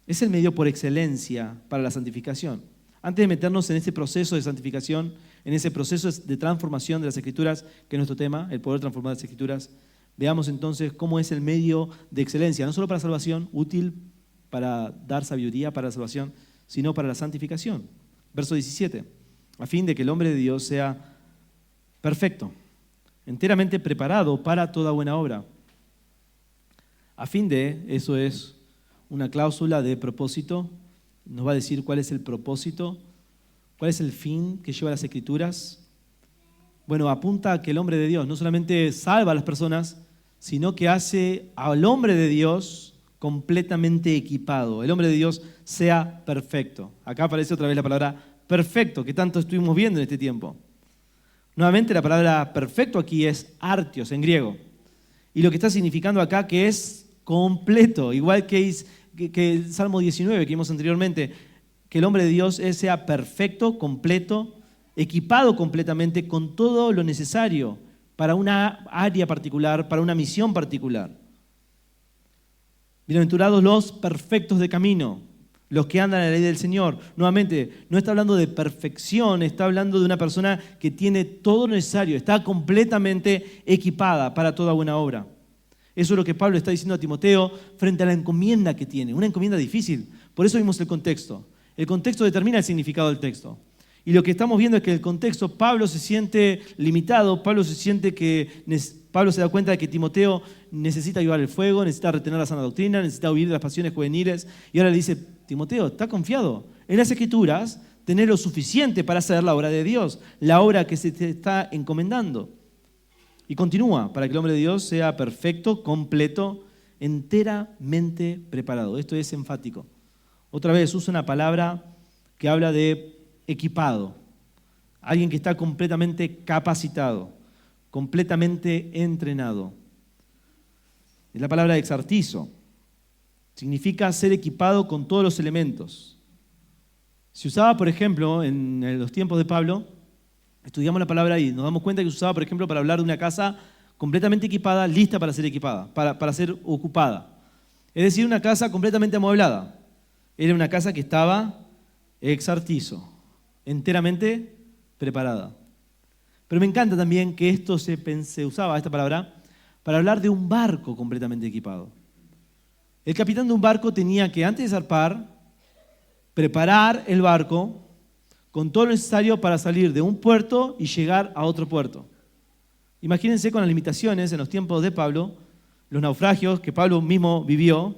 Es el medio por excelencia para la santificación. Antes de meternos en este proceso de santificación, en ese proceso de transformación de las Escrituras, que es nuestro tema, el poder transformar las Escrituras, veamos entonces cómo es el medio de excelencia, no solo para salvación, útil para dar sabiduría para la salvación, sino para la santificación. Verso 17, a fin de que el hombre de Dios sea perfecto, enteramente preparado para toda buena obra. A fin de, eso es una cláusula de propósito, nos va a decir cuál es el propósito, cuál es el fin que lleva las Escrituras. Bueno, apunta a que el hombre de Dios no solamente salva a las personas, sino que hace al hombre de Dios completamente equipado. El hombre de Dios sea perfecto. Acá aparece otra vez la palabra perfecto, que tanto estuvimos viendo en este tiempo. Nuevamente la palabra perfecto aquí es artios en griego. Y lo que está significando acá que es completo, igual que el Salmo 19 que vimos anteriormente, que el hombre de Dios sea perfecto, completo, equipado completamente con todo lo necesario para una área particular, para una misión particular. Bienaventurados los perfectos de camino, los que andan en la ley del Señor. Nuevamente, no está hablando de perfección, está hablando de una persona que tiene todo lo necesario, está completamente equipada para toda buena obra. Eso es lo que Pablo está diciendo a Timoteo frente a la encomienda que tiene, una encomienda difícil. Por eso vimos el contexto. El contexto determina el significado del texto. Y lo que estamos viendo es que en el contexto Pablo se siente limitado, Pablo se da cuenta de que Timoteo necesita llevar el fuego, necesita retener la sana doctrina, necesita huir de las pasiones juveniles. Y ahora le dice, Timoteo, está confiado. En las Escrituras tenés lo suficiente para hacer la obra de Dios, la obra que se te está encomendando. Y continúa, para que el hombre de Dios sea perfecto, completo, enteramente preparado. Esto es enfático. Otra vez usa una palabra que habla de equipado. Alguien que está completamente capacitado, completamente entrenado. Es la palabra exartizo. Significa ser equipado con todos los elementos. Se usaba, por ejemplo, en los tiempos de Pablo, estudiamos la palabra y nos damos cuenta que se usaba, por ejemplo, para hablar de una casa completamente equipada, lista para ser equipada, para ser ocupada. Es decir, una casa completamente amueblada. Era una casa que estaba exartizo, enteramente preparada. Pero me encanta también que esto se usaba, esta palabra, para hablar de un barco completamente equipado. El capitán de un barco tenía que, antes de zarpar, preparar el barco con todo lo necesario para salir de un puerto y llegar a otro puerto. Imagínense con las limitaciones en los tiempos de Pablo, los naufragios que Pablo mismo vivió,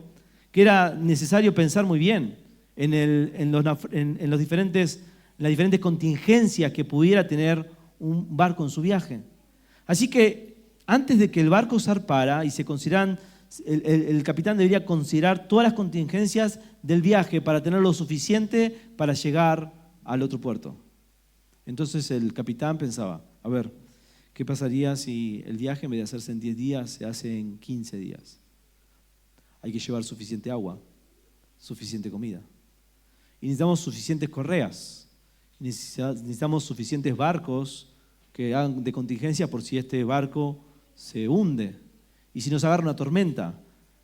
que era necesario pensar muy bien en las diferentes contingencias que pudiera tener un barco en su viaje. Así que antes de que el barco zarpara, y el capitán debería considerar todas las contingencias del viaje para tener lo suficiente para llegar al otro puerto. Entonces el capitán pensaba, a ver, ¿qué pasaría si el viaje en vez de hacerse en 10 días se hace en 15 días? Hay que llevar suficiente agua, suficiente comida. Y necesitamos suficientes correas. Necesitamos suficientes barcos que hagan de contingencia por si este barco se hunde. Y si nos agarra una tormenta.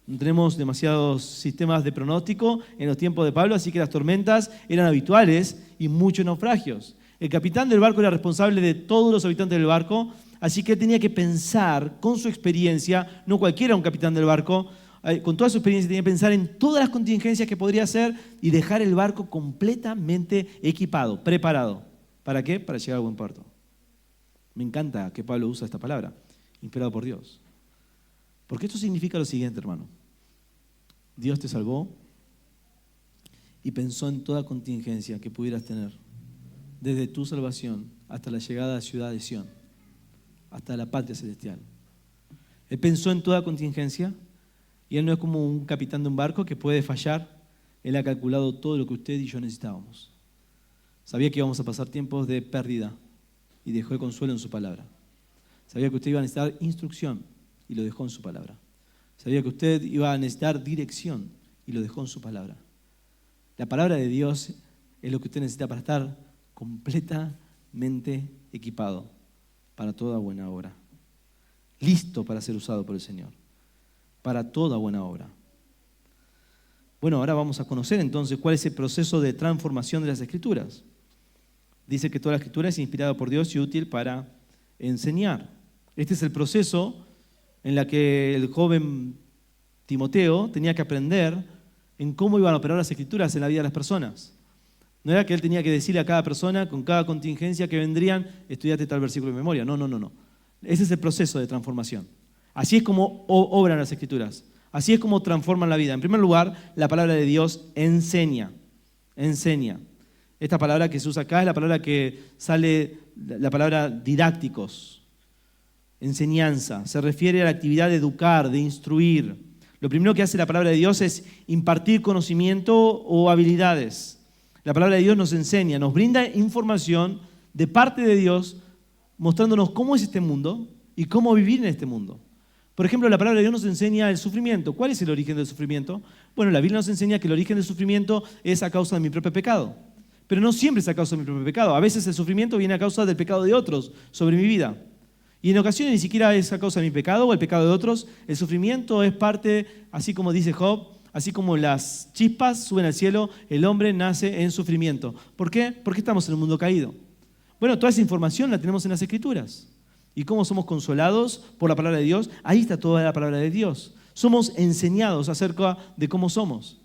No tenemos demasiados sistemas de pronóstico en los tiempos de Pablo, así que las tormentas eran habituales y muchos naufragios. El capitán del barco era responsable de todos los habitantes del barco, así que él tenía que pensar con su experiencia, no cualquiera un capitán del barco, con toda su experiencia tenía que pensar en todas las contingencias que podría hacer y dejar el barco completamente equipado, preparado. ¿Para qué? Para llegar a buen puerto. Me encanta que Pablo usa esta palabra, inspirado por Dios. Porque esto significa lo siguiente, hermano. Dios te salvó y pensó en toda contingencia que pudieras tener, desde tu salvación hasta la llegada a la ciudad de Sión, hasta la patria celestial. Él pensó en toda contingencia y Él no es como un capitán de un barco que puede fallar. Él ha calculado todo lo que usted y yo necesitábamos. Sabía que íbamos a pasar tiempos de pérdida, y dejó el consuelo en su palabra. Sabía que usted iba a necesitar instrucción y lo dejó en su palabra. Sabía que usted iba a necesitar dirección y lo dejó en su palabra. La palabra de Dios es lo que usted necesita para estar completamente equipado para toda buena obra. Listo para ser usado por el Señor. Para toda buena obra. Bueno, ahora vamos a conocer entonces cuál es el proceso de transformación de las Escrituras. Dice que toda la Escritura es inspirada por Dios y útil para enseñar. Este es el proceso en la que el joven Timoteo tenía que aprender en cómo iban a operar las Escrituras en la vida de las personas. No era que él tenía que decirle a cada persona, con cada contingencia que vendrían, estudiate tal versículo de memoria. No. Ese es el proceso de transformación. Así es como obran las Escrituras. Así es como transforman la vida. En primer lugar, la palabra de Dios enseña. Enseña. Esta palabra que se usa acá es la palabra que sale, la palabra didácticos. Enseñanza. Se refiere a la actividad de educar, de instruir. Lo primero que hace la palabra de Dios es impartir conocimiento o habilidades. La palabra de Dios nos enseña, nos brinda información de parte de Dios, mostrándonos cómo es este mundo y cómo vivir en este mundo. Por ejemplo, la palabra de Dios nos enseña el sufrimiento. ¿Cuál es el origen del sufrimiento? Bueno, la Biblia nos enseña que el origen del sufrimiento es a causa de mi propio pecado. Pero no siempre es a causa de mi propio pecado. A veces el sufrimiento viene a causa del pecado de otros sobre mi vida. Y en ocasiones ni siquiera es a causa de mi pecado o el pecado de otros. El sufrimiento es parte, así como dice Job, así como las chispas suben al cielo, el hombre nace en sufrimiento. ¿Por qué? Porque estamos en un mundo caído. Bueno, toda esa información la tenemos en las Escrituras. ¿Y cómo somos consolados por la palabra de Dios? Ahí está toda la palabra de Dios. Somos enseñados acerca de cómo somos.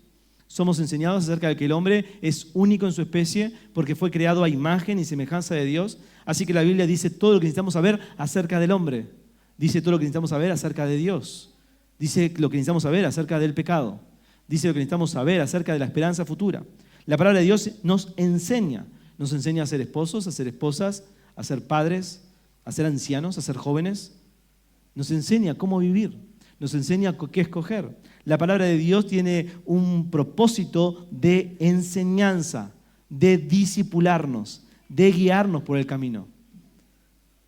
Somos enseñados acerca de que el hombre es único en su especie porque fue creado a imagen y semejanza de Dios. Así que la Biblia dice todo lo que necesitamos saber acerca del hombre. Dice todo lo que necesitamos saber acerca de Dios. Dice lo que necesitamos saber acerca del pecado. Dice lo que necesitamos saber acerca de la esperanza futura. La palabra de Dios nos enseña. Nos enseña a ser esposos, a ser esposas, a ser padres, a ser ancianos, a ser jóvenes. Nos enseña cómo vivir. Nos enseña qué escoger. La palabra de Dios tiene un propósito de enseñanza, de discipularnos, de guiarnos por el camino.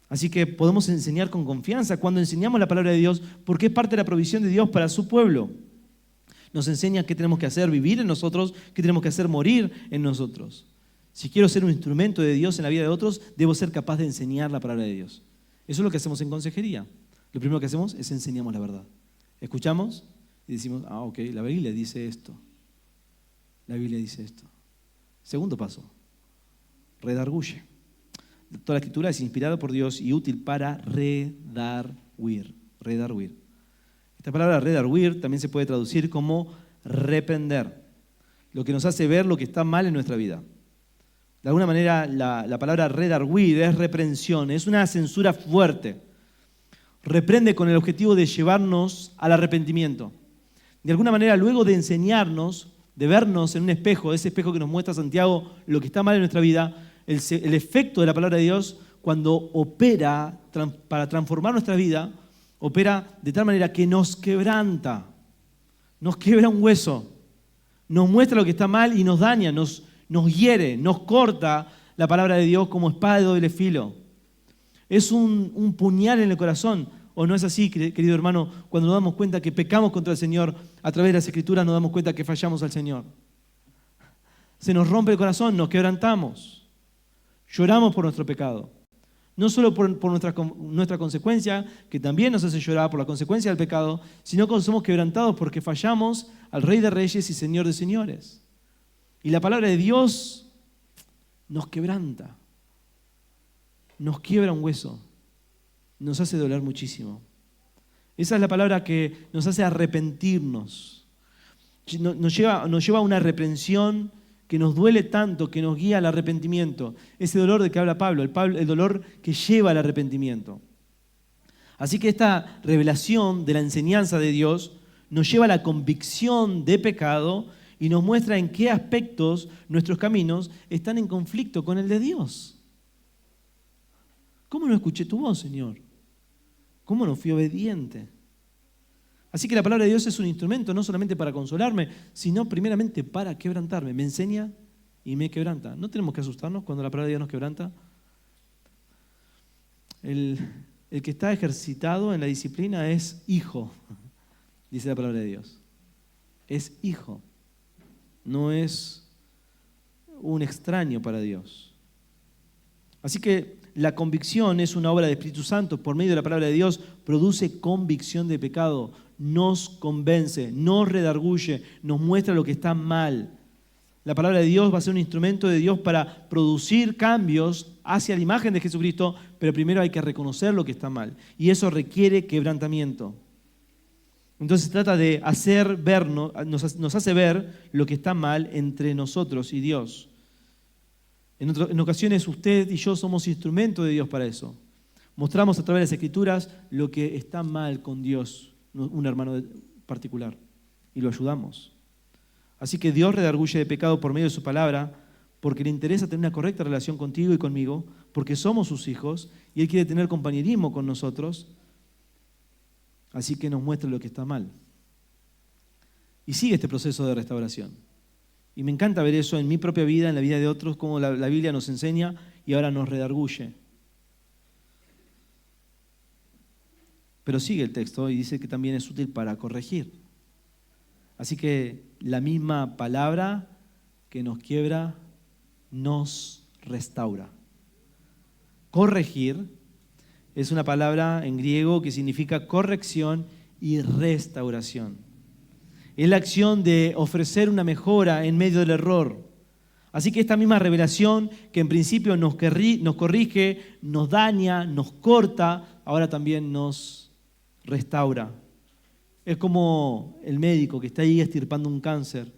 Así que podemos enseñar con confianza cuando enseñamos la palabra de Dios porque es parte de la provisión de Dios para su pueblo. Nos enseña qué tenemos que hacer vivir en nosotros, qué tenemos que hacer morir en nosotros. Si quiero ser un instrumento de Dios en la vida de otros, debo ser capaz de enseñar la palabra de Dios. Eso es lo que hacemos en consejería. Lo primero que hacemos es enseñamos la verdad. Escuchamos y decimos, ok, la Biblia dice esto. La Biblia dice esto. Segundo paso, redarguye. Toda la Escritura es inspirada por Dios y útil para redarguir. Redarguir. Esta palabra redarguir también se puede traducir como reprender. Lo que nos hace ver lo que está mal en nuestra vida. De alguna manera la palabra redarguir es reprensión, es una censura fuerte. Reprende con el objetivo de llevarnos al arrepentimiento. De alguna manera, luego de enseñarnos, de vernos en un espejo, ese espejo que nos muestra Santiago, lo que está mal en nuestra vida, el efecto de la palabra de Dios, cuando opera para transformar nuestra vida, opera de tal manera que nos quebranta, nos quiebra un hueso, nos muestra lo que está mal y nos daña, nos hiere, nos corta la palabra de Dios como espada de doble filo. Es un puñal en el corazón. ¿O no es así, querido hermano? Cuando nos damos cuenta que pecamos contra el Señor, a través de las Escrituras nos damos cuenta que fallamos al Señor. Se nos rompe el corazón, nos quebrantamos. Lloramos por nuestro pecado. No solo por nuestra consecuencia, que también nos hace llorar por la consecuencia del pecado, sino que somos quebrantados porque fallamos al Rey de Reyes y Señor de Señores. Y la palabra de Dios nos quebranta. Nos quiebra un hueso, nos hace doler muchísimo. Esa es la palabra que nos hace arrepentirnos. Nos lleva a una reprensión que nos duele tanto, que nos guía al arrepentimiento. Ese dolor de que habla Pablo, el dolor que lleva al arrepentimiento. Así que esta revelación de la enseñanza de Dios nos lleva a la convicción de pecado y nos muestra en qué aspectos nuestros caminos están en conflicto con el de Dios. ¿Cómo no escuché tu voz, Señor? ¿Cómo no fui obediente? Así que la palabra de Dios es un instrumento no solamente para consolarme, sino primeramente para quebrantarme. Me enseña y me quebranta. ¿No tenemos que asustarnos cuando la palabra de Dios nos quebranta? El que está ejercitado en la disciplina es hijo, dice la palabra de Dios. Es hijo, no es un extraño para Dios. Así que la convicción es una obra del Espíritu Santo. Por medio de la palabra de Dios produce convicción de pecado, nos convence, nos redarguye, nos muestra lo que está mal. La palabra de Dios va a ser un instrumento de Dios para producir cambios hacia la imagen de Jesucristo, pero primero hay que reconocer lo que está mal. Y eso requiere quebrantamiento. Entonces se trata de hacer vernos, nos hace ver lo que está mal entre nosotros y Dios. En ocasiones usted y yo somos instrumento de Dios para eso. Mostramos a través de las Escrituras lo que está mal con Dios, un hermano particular, y lo ayudamos. Así que Dios redarguye de pecado por medio de su palabra, porque le interesa tener una correcta relación contigo y conmigo, porque somos sus hijos, y Él quiere tener compañerismo con nosotros, así que nos muestra lo que está mal. Y sigue este proceso de restauración. Y me encanta ver eso en mi propia vida, en la vida de otros, cómo la Biblia nos enseña y ahora nos redarguye. Pero sigue el texto y dice que también es útil para corregir. Así que la misma palabra que nos quiebra, nos restaura. Corregir es una palabra en griego que significa corrección y restauración. Es la acción de ofrecer una mejora en medio del error. Así que esta misma revelación que en principio nos corrige, nos daña, nos corta, ahora también nos restaura. Es como el médico que está ahí extirpando un cáncer.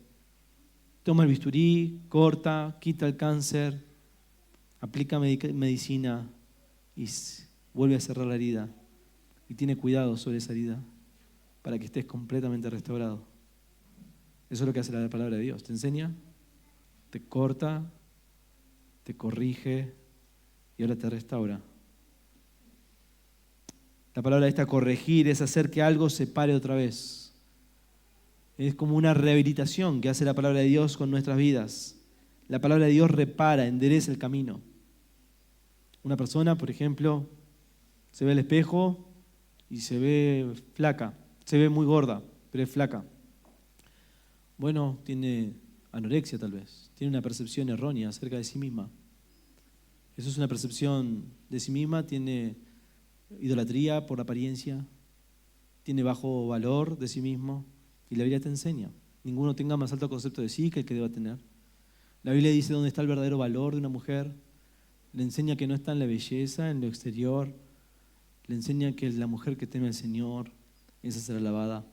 Toma el bisturí, corta, quita el cáncer, aplica medicina y vuelve a cerrar la herida. Y tiene cuidado sobre esa herida para que estés completamente restaurado. Eso es lo que hace la palabra de Dios. Te enseña, te corta, te corrige y ahora te restaura. La palabra esta corregir es hacer que algo se pare otra vez. Es como una rehabilitación que hace la palabra de Dios con nuestras vidas. La palabra de Dios repara, endereza el camino. Una persona, por ejemplo, se ve al espejo y se ve flaca, se ve muy gorda, pero es flaca. Bueno, tiene anorexia tal vez, tiene una percepción errónea acerca de sí misma. Eso es una percepción de sí misma, tiene idolatría por la apariencia, tiene bajo valor de sí mismo y la Biblia te enseña. Ninguno tenga más alto concepto de sí que el que deba tener. La Biblia dice dónde está el verdadero valor de una mujer, le enseña que no está en la belleza, en lo exterior, le enseña que la mujer que teme al Señor es a ser alabada.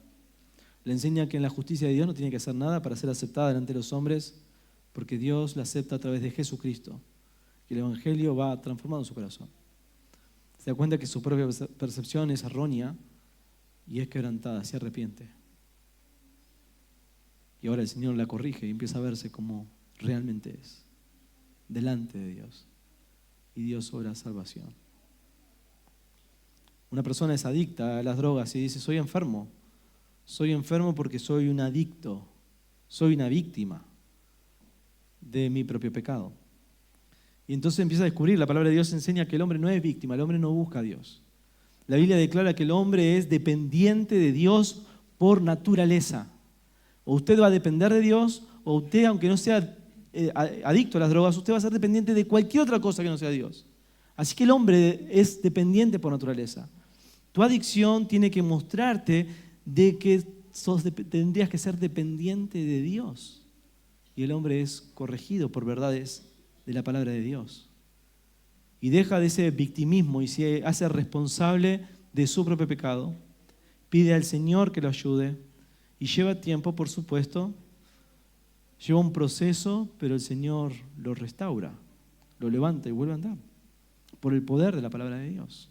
Le enseña que en la justicia de Dios no tiene que hacer nada para ser aceptada delante de los hombres, porque Dios la acepta a través de Jesucristo. Y el Evangelio va transformando su corazón. Se da cuenta que su propia percepción es errónea y es quebrantada, se arrepiente. Y ahora el Señor la corrige y empieza a verse como realmente es, delante de Dios. Y Dios obra salvación. Una persona es adicta a las drogas y dice, soy enfermo porque soy un adicto, soy una víctima de mi propio pecado. Y entonces empieza a descubrir, la palabra de Dios enseña que el hombre no es víctima, el hombre no busca a Dios. La Biblia declara que el hombre es dependiente de Dios por naturaleza. O usted va a depender de Dios, o usted, aunque no sea adicto a las drogas, usted va a ser dependiente de cualquier otra cosa que no sea Dios. Así que el hombre es dependiente por naturaleza. Tu adicción tiene que mostrarte de que tendrías que ser dependiente de Dios. Y el hombre es corregido por verdades de la palabra de Dios. Y deja de ese victimismo y se hace responsable de su propio pecado. Pide al Señor que lo ayude y lleva tiempo, por supuesto. Lleva un proceso, pero el Señor lo restaura, lo levanta y vuelve a andar por el poder de la palabra de Dios.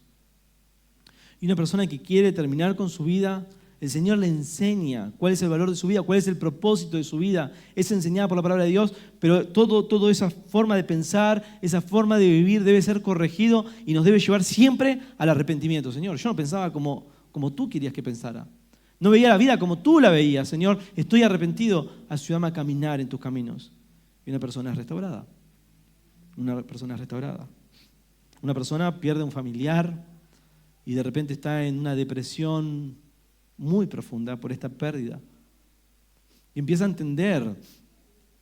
Y una persona que quiere terminar con su vida, el Señor le enseña cuál es el valor de su vida, cuál es el propósito de su vida. Es enseñada por la palabra de Dios, pero toda esa forma de pensar, esa forma de vivir debe ser corregido y nos debe llevar siempre al arrepentimiento. Señor, yo no pensaba como tú querías que pensara. No veía la vida como tú la veías. Señor, estoy arrepentido. Ayúdame a caminar en tus caminos. Y una persona es restaurada. Una persona es restaurada. Una persona pierde un familiar y de repente está en una depresión muy profunda por esta pérdida. Y empieza a entender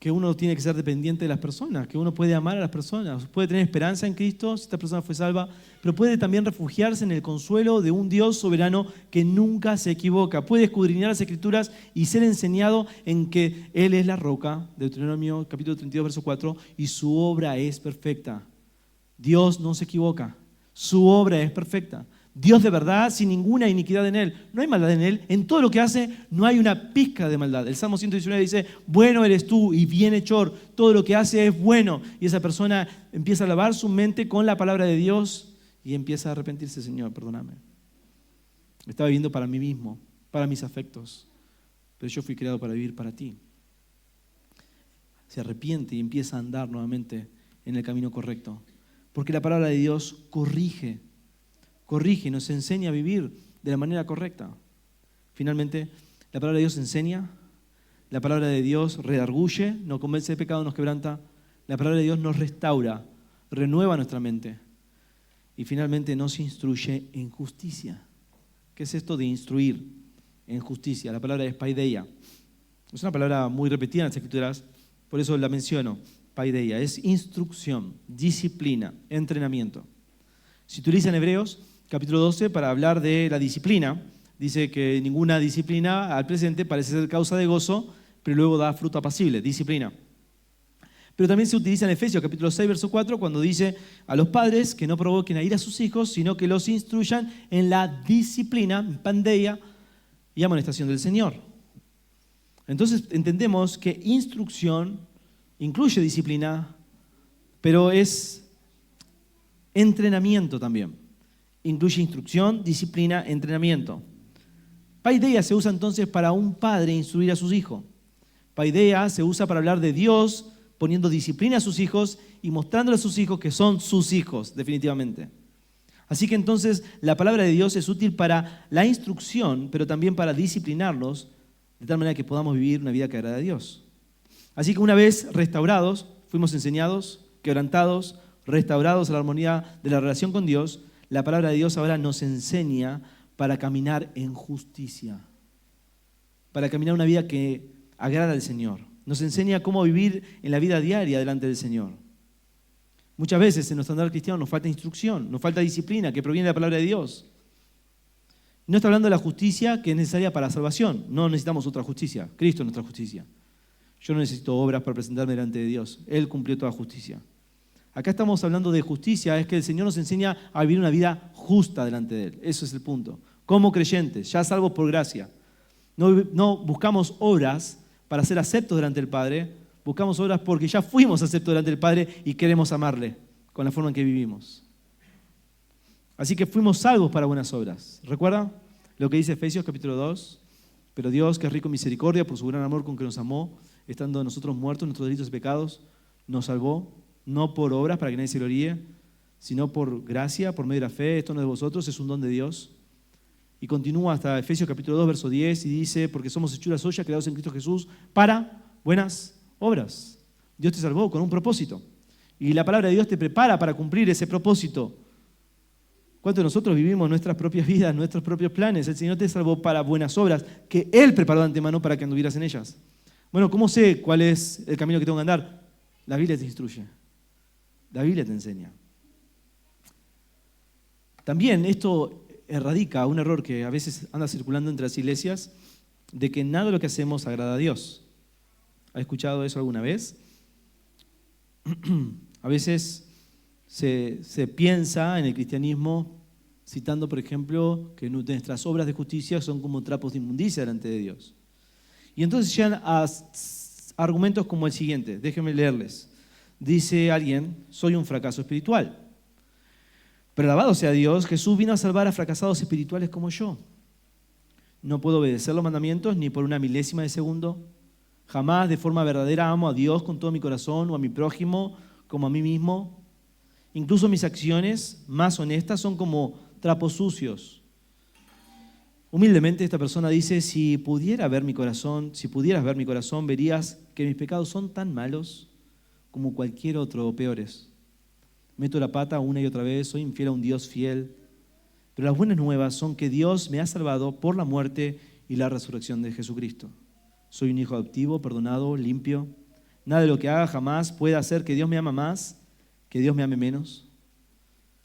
que uno tiene que ser dependiente de las personas, que uno puede amar a las personas, puede tener esperanza en Cristo si esta persona fue salva, pero puede también refugiarse en el consuelo de un Dios soberano que nunca se equivoca. Puede escudriñar las Escrituras y ser enseñado en que Él es la roca, Deuteronomio capítulo 32, verso 4, y su obra es perfecta. Dios no se equivoca, su obra es perfecta. Dios de verdad, sin ninguna iniquidad en Él. No hay maldad en Él. En todo lo que hace no hay una pizca de maldad. El Salmo 119 dice, bueno eres tú y bienhechor. Todo lo que hace es bueno. Y esa persona empieza a lavar su mente con la palabra de Dios y empieza a arrepentirse. Señor, perdóname. Estaba viviendo para mí mismo, para mis afectos. Pero yo fui creado para vivir para ti. Se arrepiente y empieza a andar nuevamente en el camino correcto. Porque la palabra de Dios corrige, nos enseña a vivir de la manera correcta. Finalmente, la palabra de Dios enseña, la palabra de Dios redarguye, nos convence de pecado, nos quebranta. La palabra de Dios nos restaura, renueva nuestra mente. Y finalmente nos instruye en justicia. ¿Qué es esto de instruir en justicia? La palabra es paideia. Es una palabra muy repetida en las Escrituras, por eso la menciono. Paideia es instrucción, disciplina, entrenamiento. Se utiliza en Hebreos capítulo 12 para hablar de la disciplina. Dice que ninguna disciplina al presente parece ser causa de gozo, pero luego da fruto apacible, disciplina. Pero también se utiliza en Efesios capítulo 6, verso 4, cuando dice a los padres que no provoquen a ira a sus hijos, sino que los instruyan en la disciplina, pandeia y amonestación del Señor. Entonces entendemos que instrucción incluye disciplina, pero es entrenamiento también. Incluye instrucción, disciplina, entrenamiento. Paideia se usa entonces para un padre instruir a sus hijos. Paideia se usa para hablar de Dios poniendo disciplina a sus hijos y mostrándole a sus hijos que son sus hijos, definitivamente. Así que entonces la palabra de Dios es útil para la instrucción, pero también para disciplinarlos, de tal manera que podamos vivir una vida que agrada a Dios. Así que una vez restaurados, fuimos enseñados, quebrantados, restaurados a la armonía de la relación con Dios, la palabra de Dios ahora nos enseña para caminar en justicia, para caminar una vida que agrada al Señor. Nos enseña cómo vivir en la vida diaria delante del Señor. Muchas veces en nuestro andar cristiano nos falta instrucción, nos falta disciplina que proviene de la palabra de Dios. No está hablando de la justicia que es necesaria para la salvación. No necesitamos otra justicia. Cristo es nuestra justicia. Yo no necesito obras para presentarme delante de Dios. Él cumplió toda justicia. Acá estamos hablando de justicia, es que el Señor nos enseña a vivir una vida justa delante de Él. Eso es el punto. Como creyentes, ya salvos por gracia. No buscamos obras para ser aceptos delante del Padre, buscamos obras porque ya fuimos aceptos delante del Padre y queremos amarle con la forma en que vivimos. Así que fuimos salvos para buenas obras. ¿Recuerda lo que dice Efesios capítulo 2? Pero Dios, que es rico en misericordia, por su gran amor con que nos amó, estando nosotros muertos en nuestros delitos y pecados, nos salvó, no por obras para que nadie se gloríe, sino por gracia, por medio de la fe. Esto no es de vosotros, es un don de Dios. Y continúa hasta Efesios capítulo 2, verso 10, y dice, porque somos hechuras suyas, creados en Cristo Jesús, para buenas obras. Dios te salvó con un propósito. Y la palabra de Dios te prepara para cumplir ese propósito. ¿Cuántos de nosotros vivimos nuestras propias vidas, nuestros propios planes? El Señor te salvó para buenas obras, que Él preparó de antemano para que anduvieras en ellas. Bueno, ¿cómo sé cuál es el camino que tengo que andar? La Biblia te instruye. La Biblia te enseña. También esto erradica un error que a veces anda circulando entre las iglesias, de que nada de lo que hacemos agrada a Dios. ¿Has escuchado eso alguna vez? A veces se piensa en el cristianismo, citando por ejemplo, que nuestras obras de justicia son como trapos de inmundicia delante de Dios. Y entonces llegan a argumentos como el siguiente, déjenme leerles. Dice alguien, soy un fracaso espiritual. Pero alabado sea Dios, Jesús vino a salvar a fracasados espirituales como yo. No puedo obedecer los mandamientos ni por una milésima de segundo. Jamás de forma verdadera amo a Dios con todo mi corazón o a mi prójimo como a mí mismo. Incluso mis acciones más honestas son como trapos sucios. Humildemente esta persona dice, si pudieras ver mi corazón, verías que mis pecados son tan malos como cualquier otro o peores. meto la pata una y otra vez, soy infiel a un Dios fiel. Pero las buenas nuevas son que Dios me ha salvado por la muerte y la resurrección de Jesucristo. Soy un hijo adoptivo, perdonado, limpio. Nada de lo que haga jamás puede hacer que Dios me ame más, que Dios me ame menos.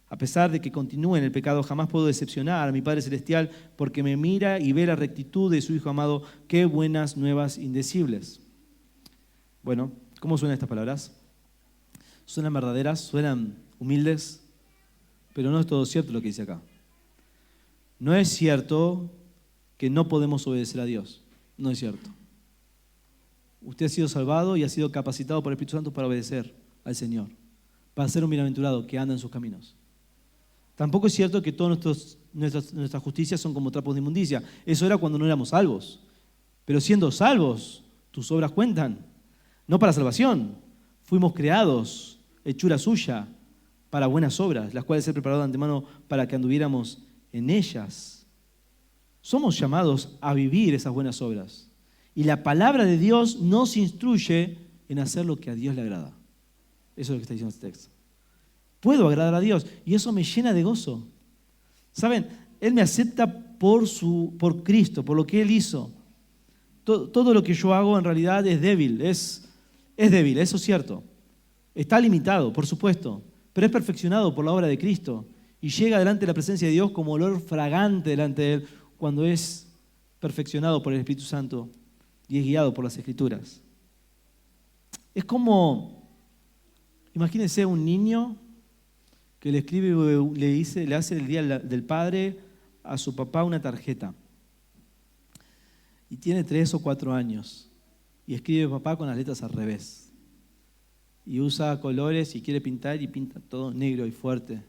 A pesar de que continúe en el pecado, jamás puedo decepcionar a mi Padre Celestial porque me mira y ve la rectitud de su Hijo amado. ¡Qué buenas nuevas indecibles! Bueno, ¿cómo suenan estas palabras? Suenan verdaderas, suenan humildes, pero no es todo cierto lo que dice acá. No es cierto que no podemos obedecer a Dios. No es cierto. Usted ha sido salvado y ha sido capacitado por el Espíritu Santo para obedecer al Señor, para ser un bienaventurado que anda en sus caminos. Tampoco es cierto que todas nuestras justicias son como trapos de inmundicia. Eso era cuando no éramos salvos. Pero siendo salvos, tus obras cuentan. No para salvación. Fuimos creados, hechura suya, para buenas obras, las cuales Él preparó de antemano para que anduviéramos en ellas. Somos llamados a vivir esas buenas obras. Y la palabra de Dios nos instruye en hacer lo que a Dios le agrada. Eso es lo que está diciendo este texto. Puedo agradar a Dios y eso me llena de gozo. ¿Saben? Él me acepta por Cristo, por lo que Él hizo. Todo lo que yo hago en realidad es débil, es débil, eso es cierto. Está limitado, por supuesto, pero es perfeccionado por la obra de Cristo y llega delante de la presencia de Dios como olor fragante delante de Él cuando es perfeccionado por el Espíritu Santo y es guiado por las Escrituras. Es como, imagínense un niño que le escribe, le hace el día del padre a su papá una tarjeta. Y tiene 3 o 4 años. Y escribe papá con las letras al revés. Y usa colores y quiere pintar y pinta todo negro y fuerte.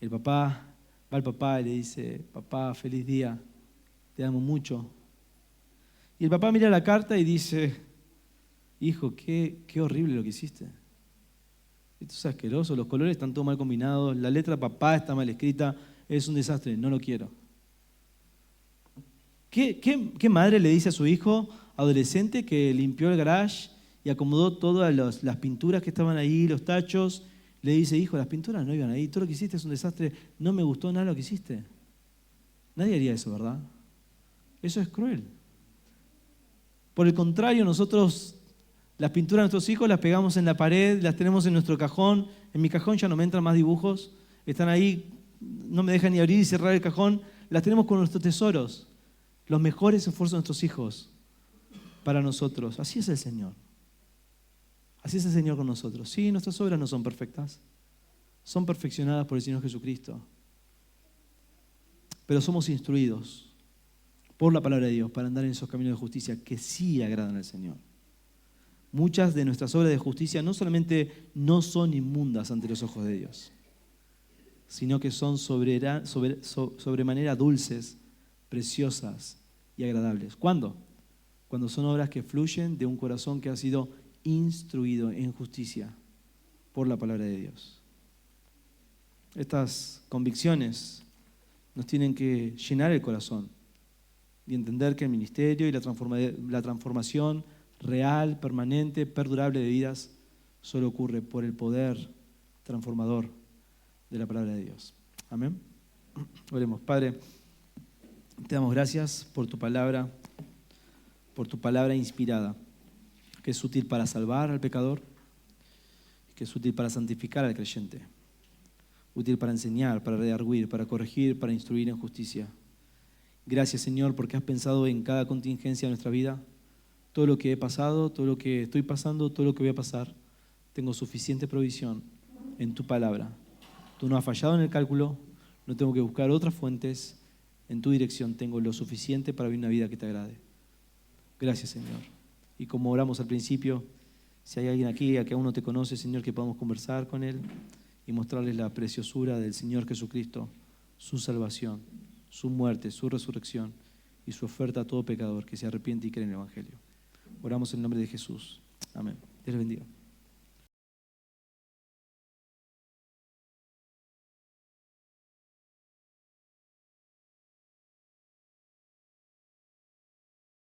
El papá va al papá y le dice, papá, feliz día, te amo mucho. Y el papá mira la carta y dice, hijo, qué horrible lo que hiciste. Esto es asqueroso, los colores están todos mal combinados, la letra papá está mal escrita, es un desastre, no lo quiero. ¿Qué madre le dice a su hijo adolescente que limpió el garage y acomodó todas las pinturas que estaban ahí, los tachos? Le dice, hijo, las pinturas no iban ahí, todo lo que hiciste es un desastre, no me gustó nada lo que hiciste. Nadie haría eso, ¿verdad? Eso es cruel. Por el contrario, nosotros las pinturas de nuestros hijos las pegamos en la pared, las tenemos en nuestro cajón. En mi cajón ya no me entran más dibujos, están ahí, no me dejan ni abrir y cerrar el cajón. Las tenemos con nuestros tesoros, los mejores esfuerzos de nuestros hijos para nosotros. Así es el Señor. Así es el Señor con nosotros. Sí, nuestras obras no son perfectas, son perfeccionadas por el Señor Jesucristo. Pero somos instruidos por la palabra de Dios para andar en esos caminos de justicia que sí agradan al Señor. Muchas de nuestras obras de justicia no solamente no son inmundas ante los ojos de Dios, sino que son sobremanera dulces, preciosas y agradables. ¿Cuándo? Cuando son obras que fluyen de un corazón que ha sido instruido en justicia por la palabra de Dios. Estas convicciones nos tienen que llenar el corazón y entender que el ministerio y la transformación real, permanente, perdurable de vidas solo ocurre por el poder transformador de la palabra de Dios. Amén. Oremos. Padre, te damos gracias por tu palabra inspirada, que es útil para salvar al pecador, que es útil para santificar al creyente, útil para enseñar, para redarguir, para corregir, para instruir en justicia. Gracias, Señor, porque has pensado en cada contingencia de nuestra vida. Todo lo que he pasado, todo lo que estoy pasando, todo lo que voy a pasar, tengo suficiente provisión en tu palabra. Tú no has fallado en el cálculo, no tengo que buscar otras fuentes. En tu dirección tengo lo suficiente para vivir una vida que te agrade. Gracias, Señor. Y como oramos al principio, si hay alguien aquí a que aún no te conoce, Señor, que podamos conversar con él y mostrarles la preciosura del Señor Jesucristo, su salvación, su muerte, su resurrección y su oferta a todo pecador que se arrepiente y cree en el Evangelio. Oramos en el nombre de Jesús. Amén. Dios les bendiga.